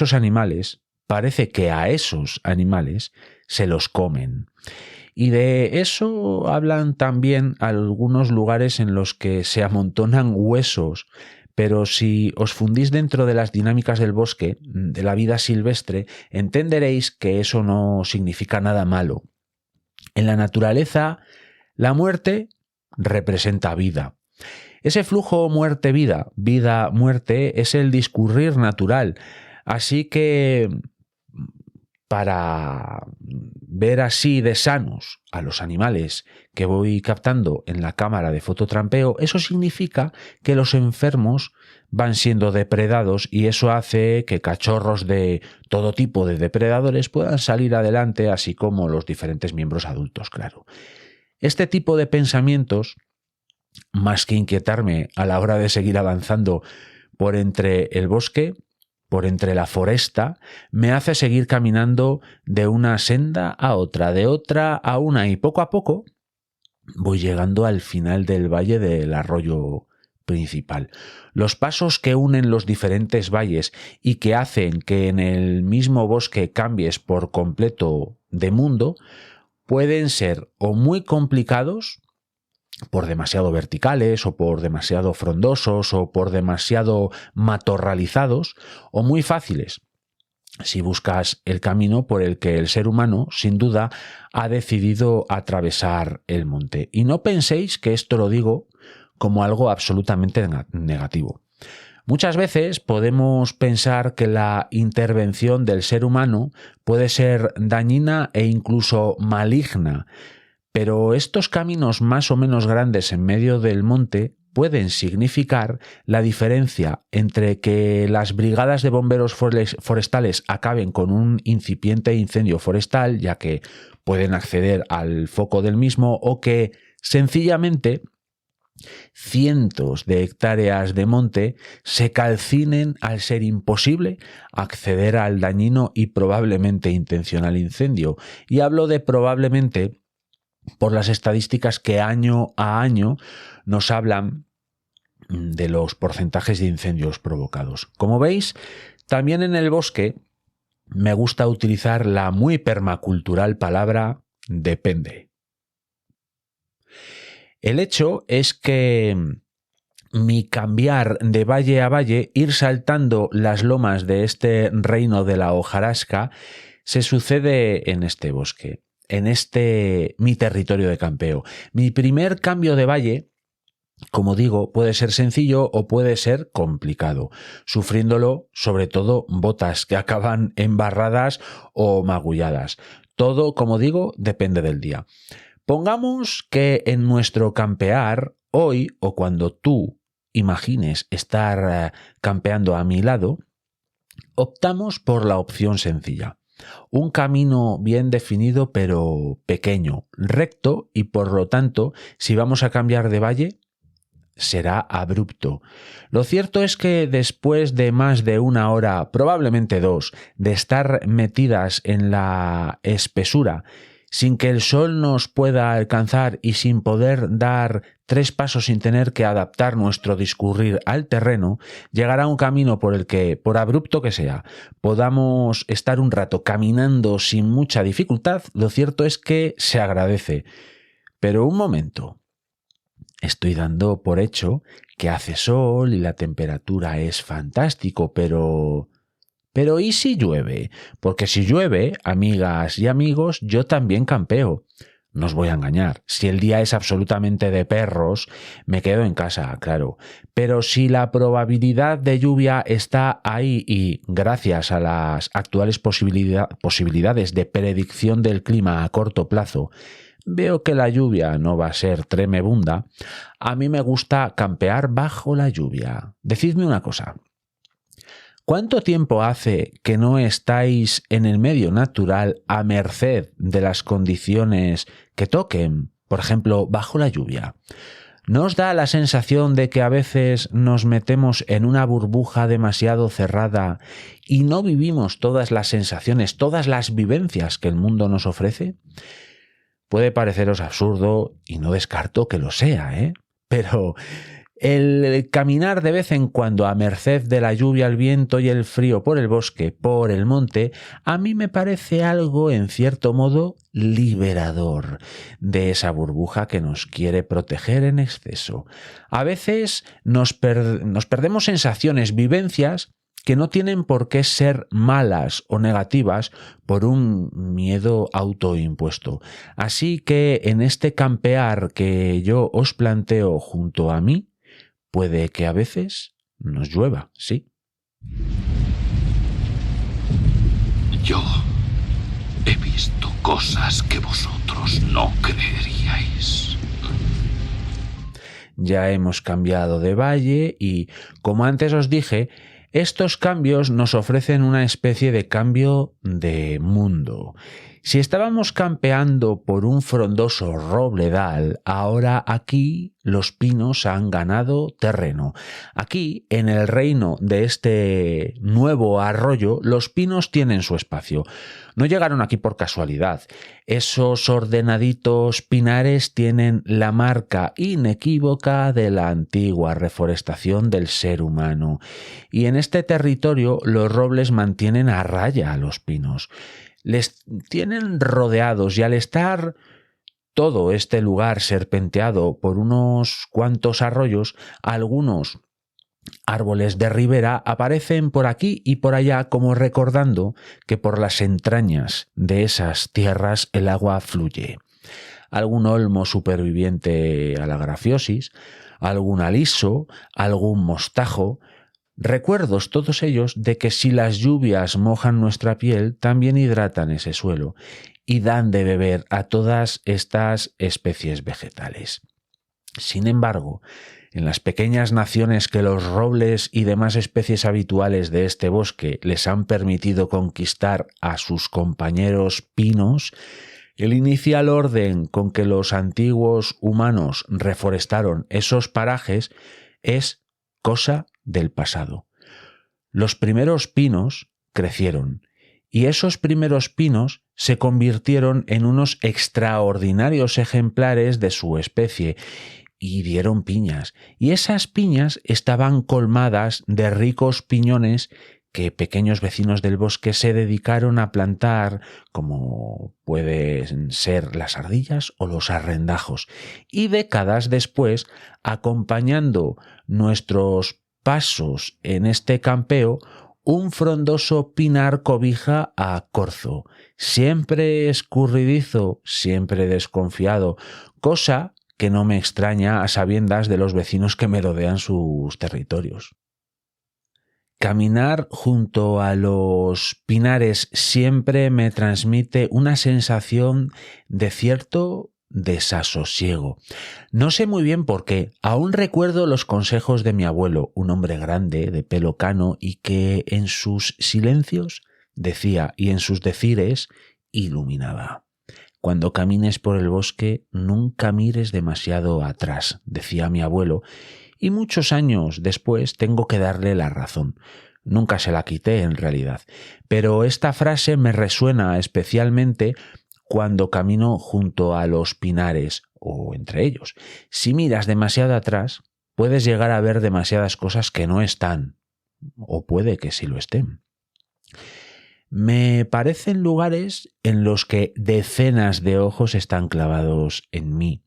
esos animales se los comen. Y de eso hablan también algunos lugares en los que se amontonan huesos. Pero si os fundís dentro de las dinámicas del bosque, de la vida silvestre, entenderéis que eso no significa nada malo. En la naturaleza, la muerte representa vida. Ese flujo muerte-vida, vida-muerte, es el discurrir natural. Así que, para ver así de sanos a los animales que voy captando en la cámara de fototrampeo, eso significa que los enfermos van siendo depredados y eso hace que cachorros de todo tipo de depredadores puedan salir adelante, así como los diferentes miembros adultos, claro. Este tipo de pensamientos, más que inquietarme a la hora de seguir avanzando por entre el bosque, por entre la foresta, me hace seguir caminando de una senda a otra, de otra a una, y poco a poco voy llegando al final del valle del arroyo principal. Los pasos que unen los diferentes valles y que hacen que en el mismo bosque cambies por completo de mundo pueden ser o muy complicados, por demasiado verticales o por demasiado frondosos o por demasiado matorralizados, o muy fáciles si buscas el camino por el que el ser humano sin duda ha decidido atravesar el monte. Y no penséis que esto lo digo como algo absolutamente negativo. Muchas veces podemos pensar que la intervención del ser humano puede ser dañina e incluso maligna, pero estos caminos más o menos grandes en medio del monte pueden significar la diferencia entre que las brigadas de bomberos forestales acaben con un incipiente incendio forestal, ya que pueden acceder al foco del mismo, o que sencillamente cientos de hectáreas de monte se calcinen al ser imposible acceder al dañino y probablemente intencional incendio. Y hablo de probablemente por las estadísticas que año a año nos hablan de los porcentajes de incendios provocados. Como veis, también en el bosque me gusta utilizar la muy permacultural palabra depende. El hecho es que mi cambiar de valle a valle, ir saltando las lomas de este reino de la hojarasca, se sucede en este bosque, en mi territorio de campeo. Mi primer cambio de valle, como digo, puede ser sencillo o puede ser complicado, sufriéndolo sobre todo botas que acaban embarradas o magulladas. Todo, como digo, depende del día. Pongamos que en nuestro campear, hoy o cuando tú imagines estar campeando a mi lado, optamos por la opción sencilla. Un camino bien definido pero pequeño, recto, y por lo tanto, si vamos a cambiar de valle, será abrupto. Lo cierto es que después de más de una hora, probablemente 2, de estar metidas en la espesura, sin que el sol nos pueda alcanzar y sin poder dar 3 pasos sin tener que adaptar nuestro discurrir al terreno, llegará un camino por el que, por abrupto que sea, podamos estar un rato caminando sin mucha dificultad. Lo cierto es que se agradece. Pero un momento, estoy dando por hecho que hace sol y la temperatura es fantástico, pero ¿y si llueve? Porque si llueve, amigas y amigos, yo también campeo. No os voy a engañar. Si el día es absolutamente de perros, me quedo en casa, claro. Pero si la probabilidad de lluvia está ahí y, gracias a las actuales posibilidades de predicción del clima a corto plazo, veo que la lluvia no va a ser tremebunda, a mí me gusta campear bajo la lluvia. Decidme una cosa. ¿Cuánto tiempo hace que no estáis en el medio natural a merced de las condiciones que toquen, por ejemplo, bajo la lluvia? ¿No os da la sensación de que a veces nos metemos en una burbuja demasiado cerrada y no vivimos todas las sensaciones, todas las vivencias que el mundo nos ofrece? Puede pareceros absurdo y no descarto que lo sea, ¿eh? Pero el caminar de vez en cuando a merced de la lluvia, el viento y el frío por el bosque, por el monte, a mí me parece algo, en cierto modo, liberador de esa burbuja que nos quiere proteger en exceso. A veces nos perdemos sensaciones, vivencias que no tienen por qué ser malas o negativas por un miedo autoimpuesto. Así que en este campear que yo os planteo junto a mí, puede que a veces nos llueva, sí. Yo he visto cosas que vosotros no creeríais. Ya hemos cambiado de valle y, como antes os dije, estos cambios nos ofrecen una especie de cambio de mundo. Si estábamos campeando por un frondoso robledal, ahora aquí los pinos han ganado terreno. Aquí, en el reino de este nuevo arroyo, los pinos tienen su espacio. No llegaron aquí por casualidad. Esos ordenaditos pinares tienen la marca inequívoca de la antigua reforestación del ser humano. Y en este territorio los robles mantienen a raya a los pinos. Les tienen rodeados y al estar todo este lugar serpenteado por unos cuantos arroyos, algunos árboles de ribera aparecen por aquí y por allá como recordando que por las entrañas de esas tierras el agua fluye. Algún olmo superviviente a la grafiosis, algún aliso, algún mostajo. Recuerdos todos ellos de que si las lluvias mojan nuestra piel, también hidratan ese suelo y dan de beber a todas estas especies vegetales. Sin embargo, en las pequeñas naciones que los robles y demás especies habituales de este bosque les han permitido conquistar a sus compañeros pinos, el inicial orden con que los antiguos humanos reforestaron esos parajes es cosa del pasado. Los primeros pinos crecieron y esos primeros pinos se convirtieron en unos extraordinarios ejemplares de su especie y dieron piñas, y esas piñas estaban colmadas de ricos piñones que pequeños vecinos del bosque se dedicaron a plantar, como pueden ser las ardillas o los arrendajos, y décadas después, acompañando nuestros pasos en este campeo, un frondoso pinar cobija a corzo, siempre escurridizo, siempre desconfiado, cosa que no me extraña a sabiendas de los vecinos que merodean sus territorios. Caminar junto a los pinares siempre me transmite una sensación de cierto desasosiego. No sé muy bien por qué. Aún recuerdo los consejos de mi abuelo, un hombre grande, de pelo cano, y que en sus silencios decía y en sus decires iluminaba. Cuando camines por el bosque, nunca mires demasiado atrás, decía mi abuelo, y muchos años después tengo que darle la razón. Nunca se la quité en realidad, pero esta frase me resuena especialmente cuando camino junto a los pinares o entre ellos. Si miras demasiado atrás, puedes llegar a ver demasiadas cosas que no están, o puede que sí lo estén. Me parecen lugares en los que decenas de ojos están clavados en mí.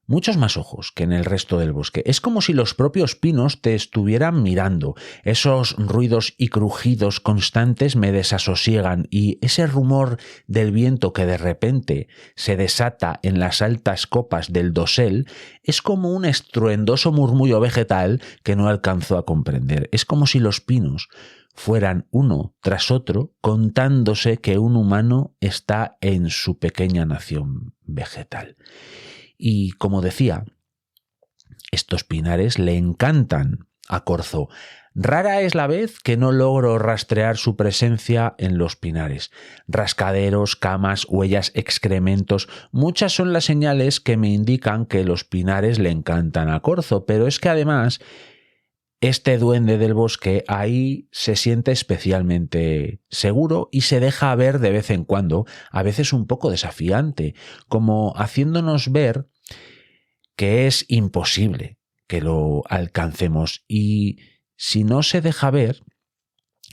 Muchos más ojos que en el resto del bosque. Es como si los propios pinos te estuvieran mirando. Esos ruidos y crujidos constantes me desasosiegan y ese rumor del viento que de repente se desata en las altas copas del dosel es como un estruendoso murmullo vegetal que no alcanzo a comprender. Es como si los pinos fueran uno tras otro contándose que un humano está en su pequeña nación vegetal. Y como decía, estos pinares le encantan a corzo. Rara es la vez que no logro rastrear su presencia en los pinares. Rascaderos, camas, huellas, excrementos, muchas son las señales que me indican que los pinares le encantan a corzo, pero es que además este duende del bosque ahí se siente especialmente seguro y se deja ver de vez en cuando, a veces un poco desafiante, como haciéndonos ver que es imposible que lo alcancemos, y si no se deja ver,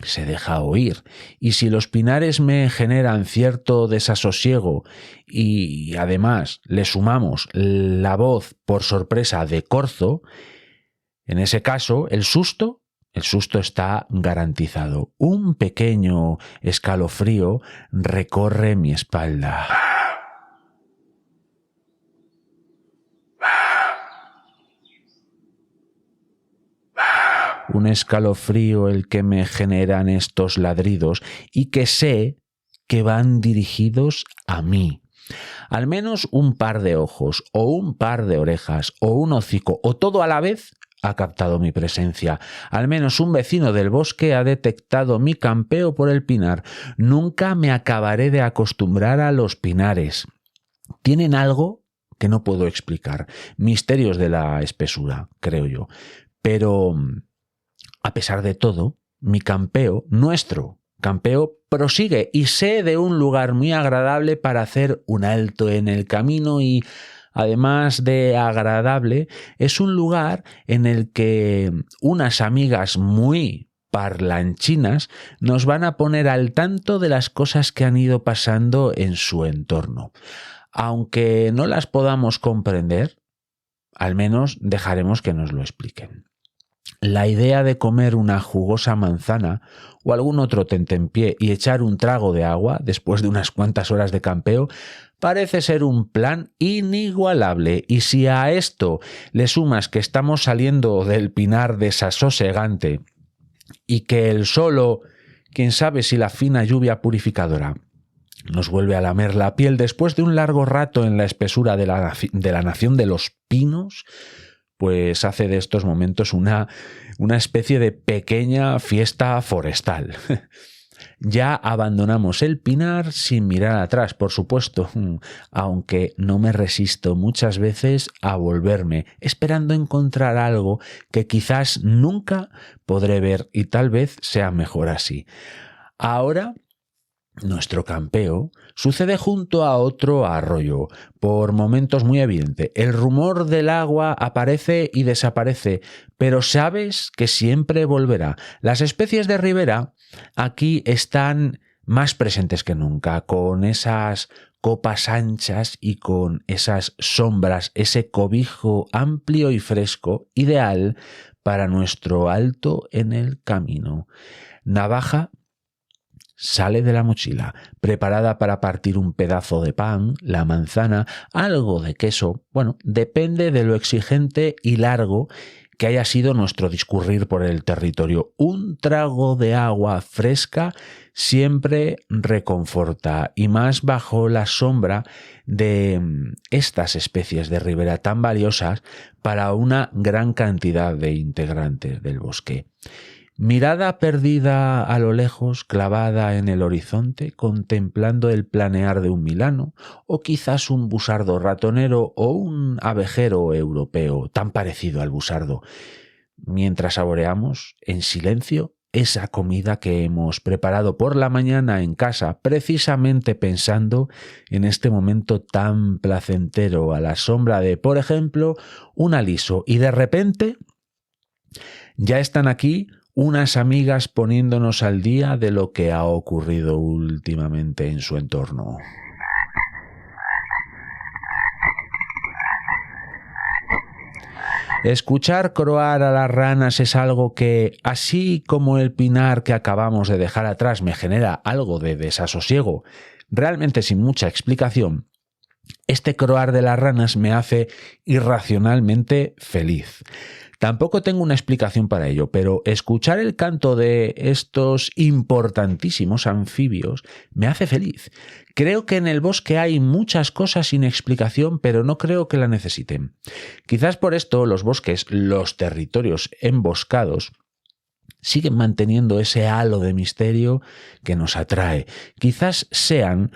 se deja oír. Y si los pinares me generan cierto desasosiego y además le sumamos la voz por sorpresa de corzo, en ese caso el susto está garantizado. Un pequeño escalofrío recorre mi espalda. Un escalofrío el que me generan estos ladridos y que sé que van dirigidos a mí. Al menos un par de ojos o un par de orejas o un hocico o todo a la vez ha captado mi presencia. Al menos un vecino del bosque ha detectado mi campeo por el pinar. Nunca me acabaré de acostumbrar a los pinares. Tienen algo que no puedo explicar. Misterios de la espesura, creo yo. Pero a pesar de todo, mi campeo, nuestro campeo, prosigue y sé de un lugar muy agradable para hacer un alto en el camino y, además de agradable, es un lugar en el que unas amigas muy parlanchinas nos van a poner al tanto de las cosas que han ido pasando en su entorno. Aunque no las podamos comprender, al menos dejaremos que nos lo expliquen. La idea de comer una jugosa manzana o algún otro tentempié y echar un trago de agua después de unas cuantas horas de campeo parece ser un plan inigualable, y si a esto le sumas que estamos saliendo del pinar desasosegante y que el solo, quién sabe si la fina lluvia purificadora, nos vuelve a lamer la piel después de un largo rato en la espesura de la nación de los pinos, pues hace de estos momentos una especie de pequeña fiesta forestal. Ya abandonamos el pinar sin mirar atrás, por supuesto, aunque no me resisto muchas veces a volverme, esperando encontrar algo que quizás nunca podré ver, y tal vez sea mejor así. Ahora, nuestro campeo sucede junto a otro arroyo, por momentos muy evidente. El rumor del agua aparece y desaparece, pero sabes que siempre volverá. Las especies de ribera aquí están más presentes que nunca, con esas copas anchas y con esas sombras, ese cobijo amplio y fresco, ideal para nuestro alto en el camino. Navaja sale de la mochila, preparada para partir un pedazo de pan, la manzana, algo de queso. Bueno, depende de lo exigente y largo que haya sido nuestro discurrir por el territorio. Un trago de agua fresca siempre reconforta, y más bajo la sombra de estas especies de ribera tan valiosas para una gran cantidad de integrantes del bosque. Mirada perdida a lo lejos, clavada en el horizonte, contemplando el planear de un milano, o quizás un busardo ratonero o un abejero europeo tan parecido al busardo, mientras saboreamos en silencio esa comida que hemos preparado por la mañana en casa, precisamente pensando en este momento tan placentero a la sombra de, por ejemplo, un aliso, y de repente ya están aquí unas amigas poniéndonos al día de lo que ha ocurrido últimamente en su entorno. Escuchar croar a las ranas es algo que, así como el pinar que acabamos de dejar atrás me genera algo de desasosiego, realmente sin mucha explicación, Este croar de las ranas me hace irracionalmente feliz. Tampoco tengo una explicación para ello, pero escuchar el canto de estos importantísimos anfibios me hace feliz. Creo que en el bosque hay muchas cosas sin explicación, pero no creo que la necesiten. Quizás por esto los bosques, los territorios emboscados, siguen manteniendo ese halo de misterio que nos atrae. Quizás sean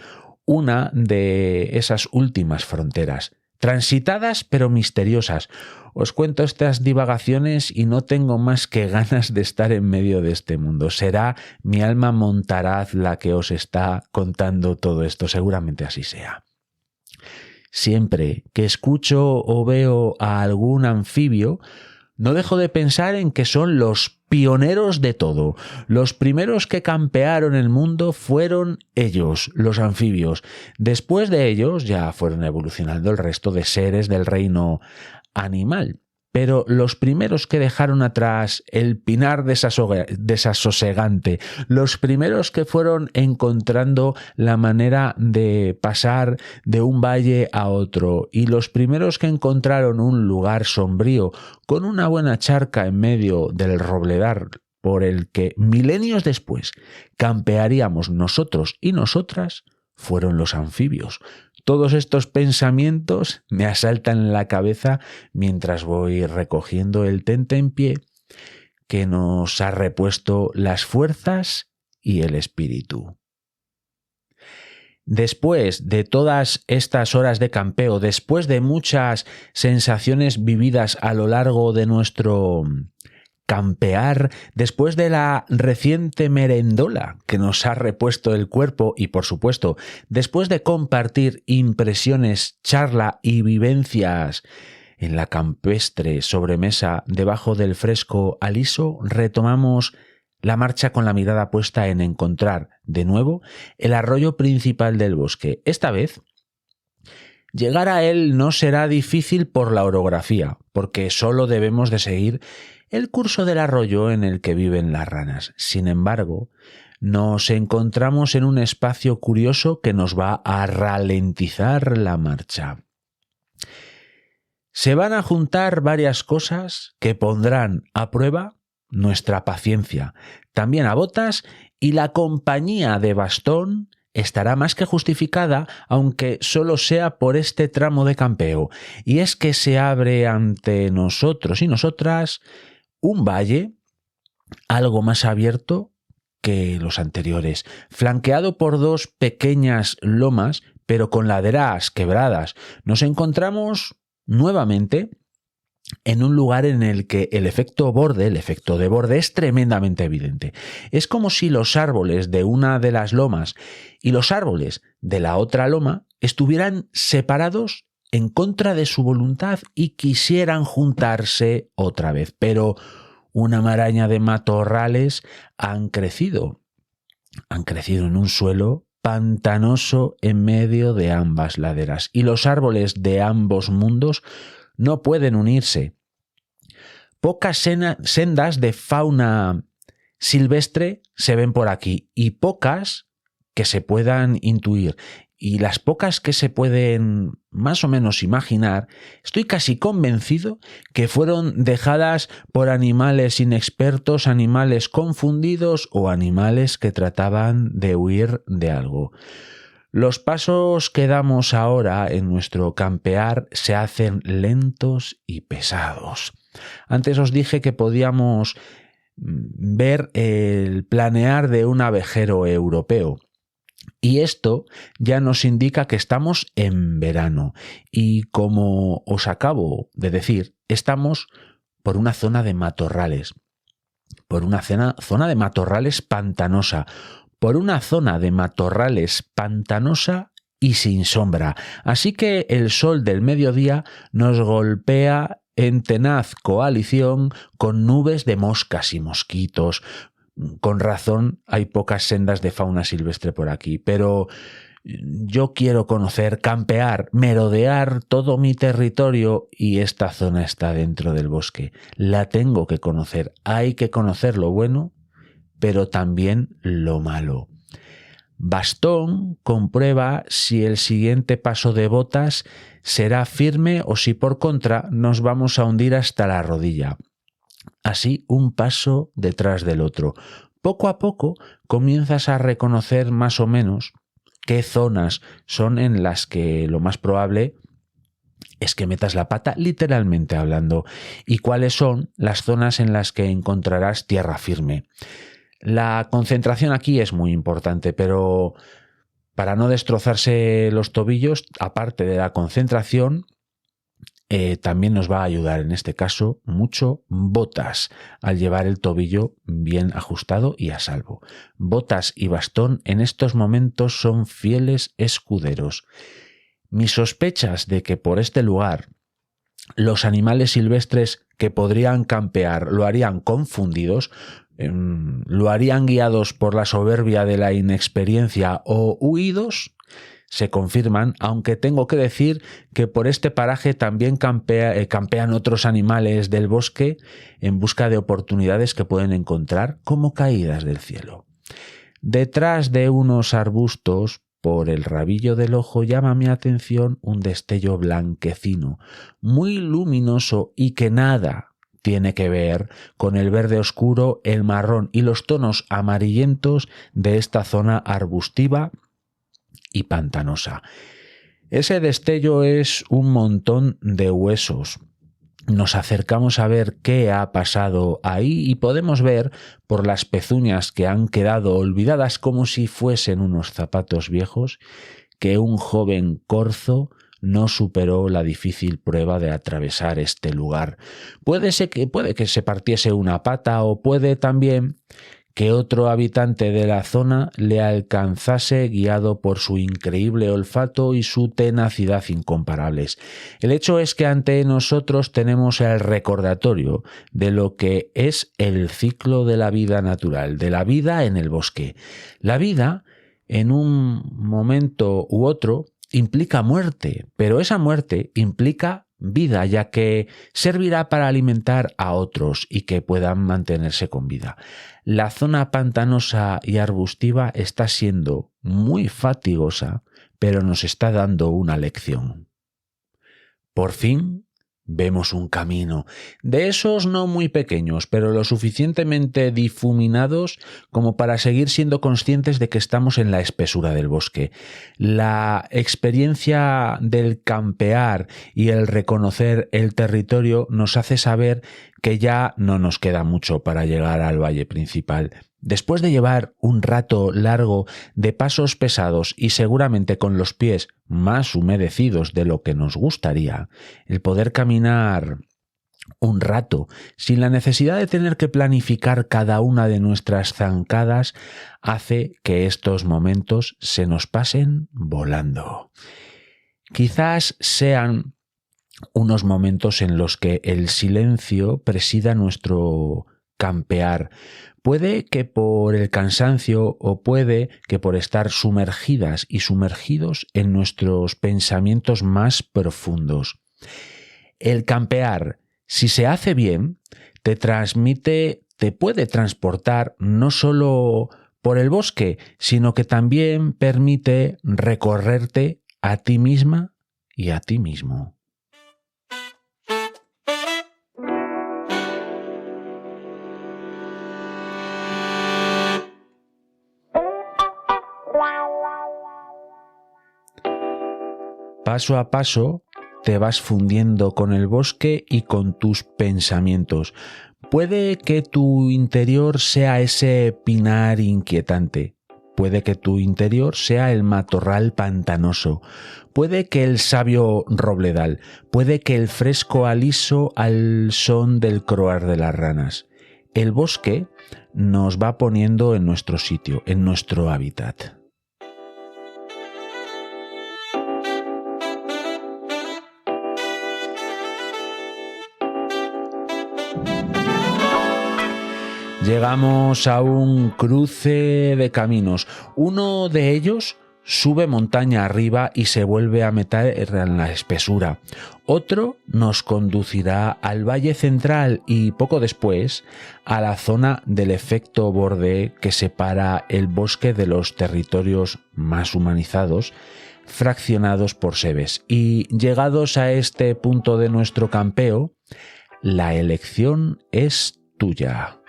una de esas últimas fronteras, transitadas pero misteriosas. Os cuento estas divagaciones y no tengo más que ganas de estar en medio de este mundo. Será mi alma montaraz la que os está contando todo esto, seguramente así sea. Siempre que escucho o veo a algún anfibio, no dejo de pensar en que son los pioneros de todo. Los primeros que campearon el mundo fueron ellos, los anfibios. Después de ellos ya fueron evolucionando el resto de seres del reino animal. Pero los primeros que dejaron atrás el pinar desasosegante, los primeros que fueron encontrando la manera de pasar de un valle a otro y los primeros que encontraron un lugar sombrío con una buena charca en medio del robledal por el que milenios después campearíamos nosotros y nosotras, fueron los anfibios. Todos estos pensamientos me asaltan en la cabeza mientras voy recogiendo el tentempié que nos ha repuesto las fuerzas y el espíritu. Después de todas estas horas de campeo, después de muchas sensaciones vividas a lo largo de nuestro campear, después de la reciente merendola que nos ha repuesto el cuerpo y, por supuesto, después de compartir impresiones, charla y vivencias en la campestre sobremesa debajo del fresco aliso, retomamos la marcha con la mirada puesta en encontrar de nuevo el arroyo principal del bosque. Esta vez, llegar a él no será difícil por la orografía, porque solo debemos de seguir el curso del arroyo en el que viven las ranas. Sin embargo, nos encontramos en un espacio curioso que nos va a ralentizar la marcha. Se van a juntar varias cosas que pondrán a prueba nuestra paciencia, también a botas, y la compañía de bastón estará más que justificada, aunque solo sea por este tramo de campeo. Y es que se abre ante nosotros y nosotras un valle algo más abierto que los anteriores, flanqueado por dos pequeñas lomas, pero con laderas quebradas. Nos encontramos nuevamente en un lugar en el que el efecto de borde es tremendamente evidente. Es como si los árboles de una de las lomas y los árboles de la otra loma estuvieran separados en contra de su voluntad y quisieran juntarse otra vez, pero una maraña de matorrales han crecido en un suelo pantanoso en medio de ambas laderas, y los árboles de ambos mundos no pueden unirse. Pocas sendas de fauna silvestre se ven por aquí, y pocas que se puedan intuir. Y las pocas que se pueden más o menos imaginar, estoy casi convencido que fueron dejadas por animales inexpertos, animales confundidos o animales que trataban de huir de algo. Los pasos que damos ahora en nuestro campear se hacen lentos y pesados. Antes os dije que podíamos ver el planear de un abejero europeo. Y esto ya nos indica que estamos en verano y, como os acabo de decir, estamos por una zona de matorrales, por una zona de matorrales pantanosa, por una zona de matorrales pantanosa y sin sombra. Así que el sol del mediodía nos golpea en tenaz coalición con nubes de moscas y mosquitos. Con razón hay pocas sendas de fauna silvestre por aquí, pero yo quiero conocer, campear, merodear todo mi territorio, y esta zona está dentro del bosque. La tengo que conocer. Hay que conocer lo bueno, pero también lo malo. Bastón comprueba si el siguiente paso de botas será firme o si por contra nos vamos a hundir hasta la rodilla. Así, un paso detrás del otro. Poco a poco comienzas a reconocer más o menos qué zonas son en las que lo más probable es que metas la pata, literalmente hablando, y cuáles son las zonas en las que encontrarás tierra firme. La concentración aquí es muy importante, pero para no destrozarse los tobillos, aparte de la concentración, también nos va a ayudar en este caso mucho botas al llevar el tobillo bien ajustado y a salvo. Botas y bastón en estos momentos son fieles escuderos. Mis sospechas de que por este lugar los animales silvestres que podrían campear lo harían confundidos, lo harían guiados por la soberbia de la inexperiencia o huidos, se confirman, aunque tengo que decir que por este paraje también campean otros animales del bosque en busca de oportunidades que pueden encontrar como caídas del cielo. Detrás de unos arbustos, por el rabillo del ojo, llama mi atención un destello blanquecino, muy luminoso y que nada tiene que ver con el verde oscuro, el marrón y los tonos amarillentos de esta zona arbustiva y pantanosa. Ese destello es un montón de huesos. Nos acercamos a ver qué ha pasado ahí y podemos ver por las pezuñas que han quedado olvidadas como si fuesen unos zapatos viejos que un joven corzo no superó la difícil prueba de atravesar este lugar. Puede que se partiese una pata o puede también que otro habitante de la zona le alcanzase guiado por su increíble olfato y su tenacidad incomparables. El hecho es que ante nosotros tenemos el recordatorio de lo que es el ciclo de la vida natural, de la vida en el bosque. La vida, en un momento u otro, implica muerte, pero esa muerte implica vida, ya que servirá para alimentar a otros y que puedan mantenerse con vida. La zona pantanosa y arbustiva está siendo muy fatigosa, pero nos está dando una lección. Por fin vemos un camino, de esos no muy pequeños, pero lo suficientemente difuminados como para seguir siendo conscientes de que estamos en la espesura del bosque. La experiencia del campear y el reconocer el territorio nos hace saber que ya no nos queda mucho para llegar al valle principal. Después de llevar un rato largo de pasos pesados y seguramente con los pies más humedecidos de lo que nos gustaría, el poder caminar un rato sin la necesidad de tener que planificar cada una de nuestras zancadas hace que estos momentos se nos pasen volando. Quizás sean unos momentos en los que el silencio presida nuestro campear. Puede que por el cansancio o puede que por estar sumergidas y sumergidos en nuestros pensamientos más profundos. El campear, si se hace bien, te puede transportar no solo por el bosque, sino que también permite recorrerte a ti misma y a ti mismo. Paso a paso te vas fundiendo con el bosque y con tus pensamientos. Puede que tu interior sea ese pinar inquietante. Puede que tu interior sea el matorral pantanoso. Puede que el sabio robledal. Puede que el fresco aliso al son del croar de las ranas. El bosque nos va poniendo en nuestro sitio, en nuestro hábitat. Llegamos a un cruce de caminos. Uno de ellos sube montaña arriba y se vuelve a meter en la espesura. Otro nos conducirá al valle central y poco después a la zona del efecto borde que separa el bosque de los territorios más humanizados, fraccionados por sebes. Y llegados a este punto de nuestro campeo, la elección es tuya.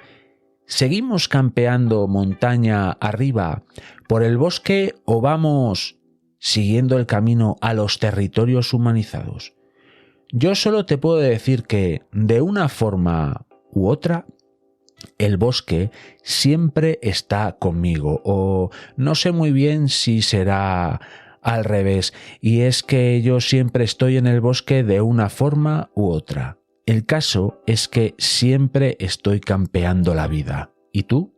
¿Seguimos campeando montaña arriba por el bosque o vamos siguiendo el camino a los territorios humanizados? Yo solo te puedo decir que, de una forma u otra, el bosque siempre está conmigo, o no sé muy bien si será al revés, y es que yo siempre estoy en el bosque de una forma u otra. El caso es que siempre estoy campeando la vida. ¿Y tú?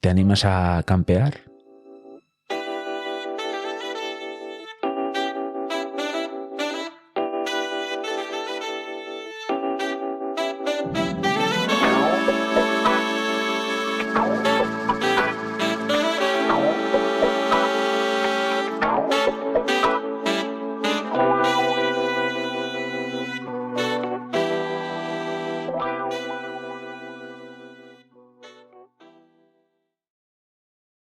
¿Te animas a campear?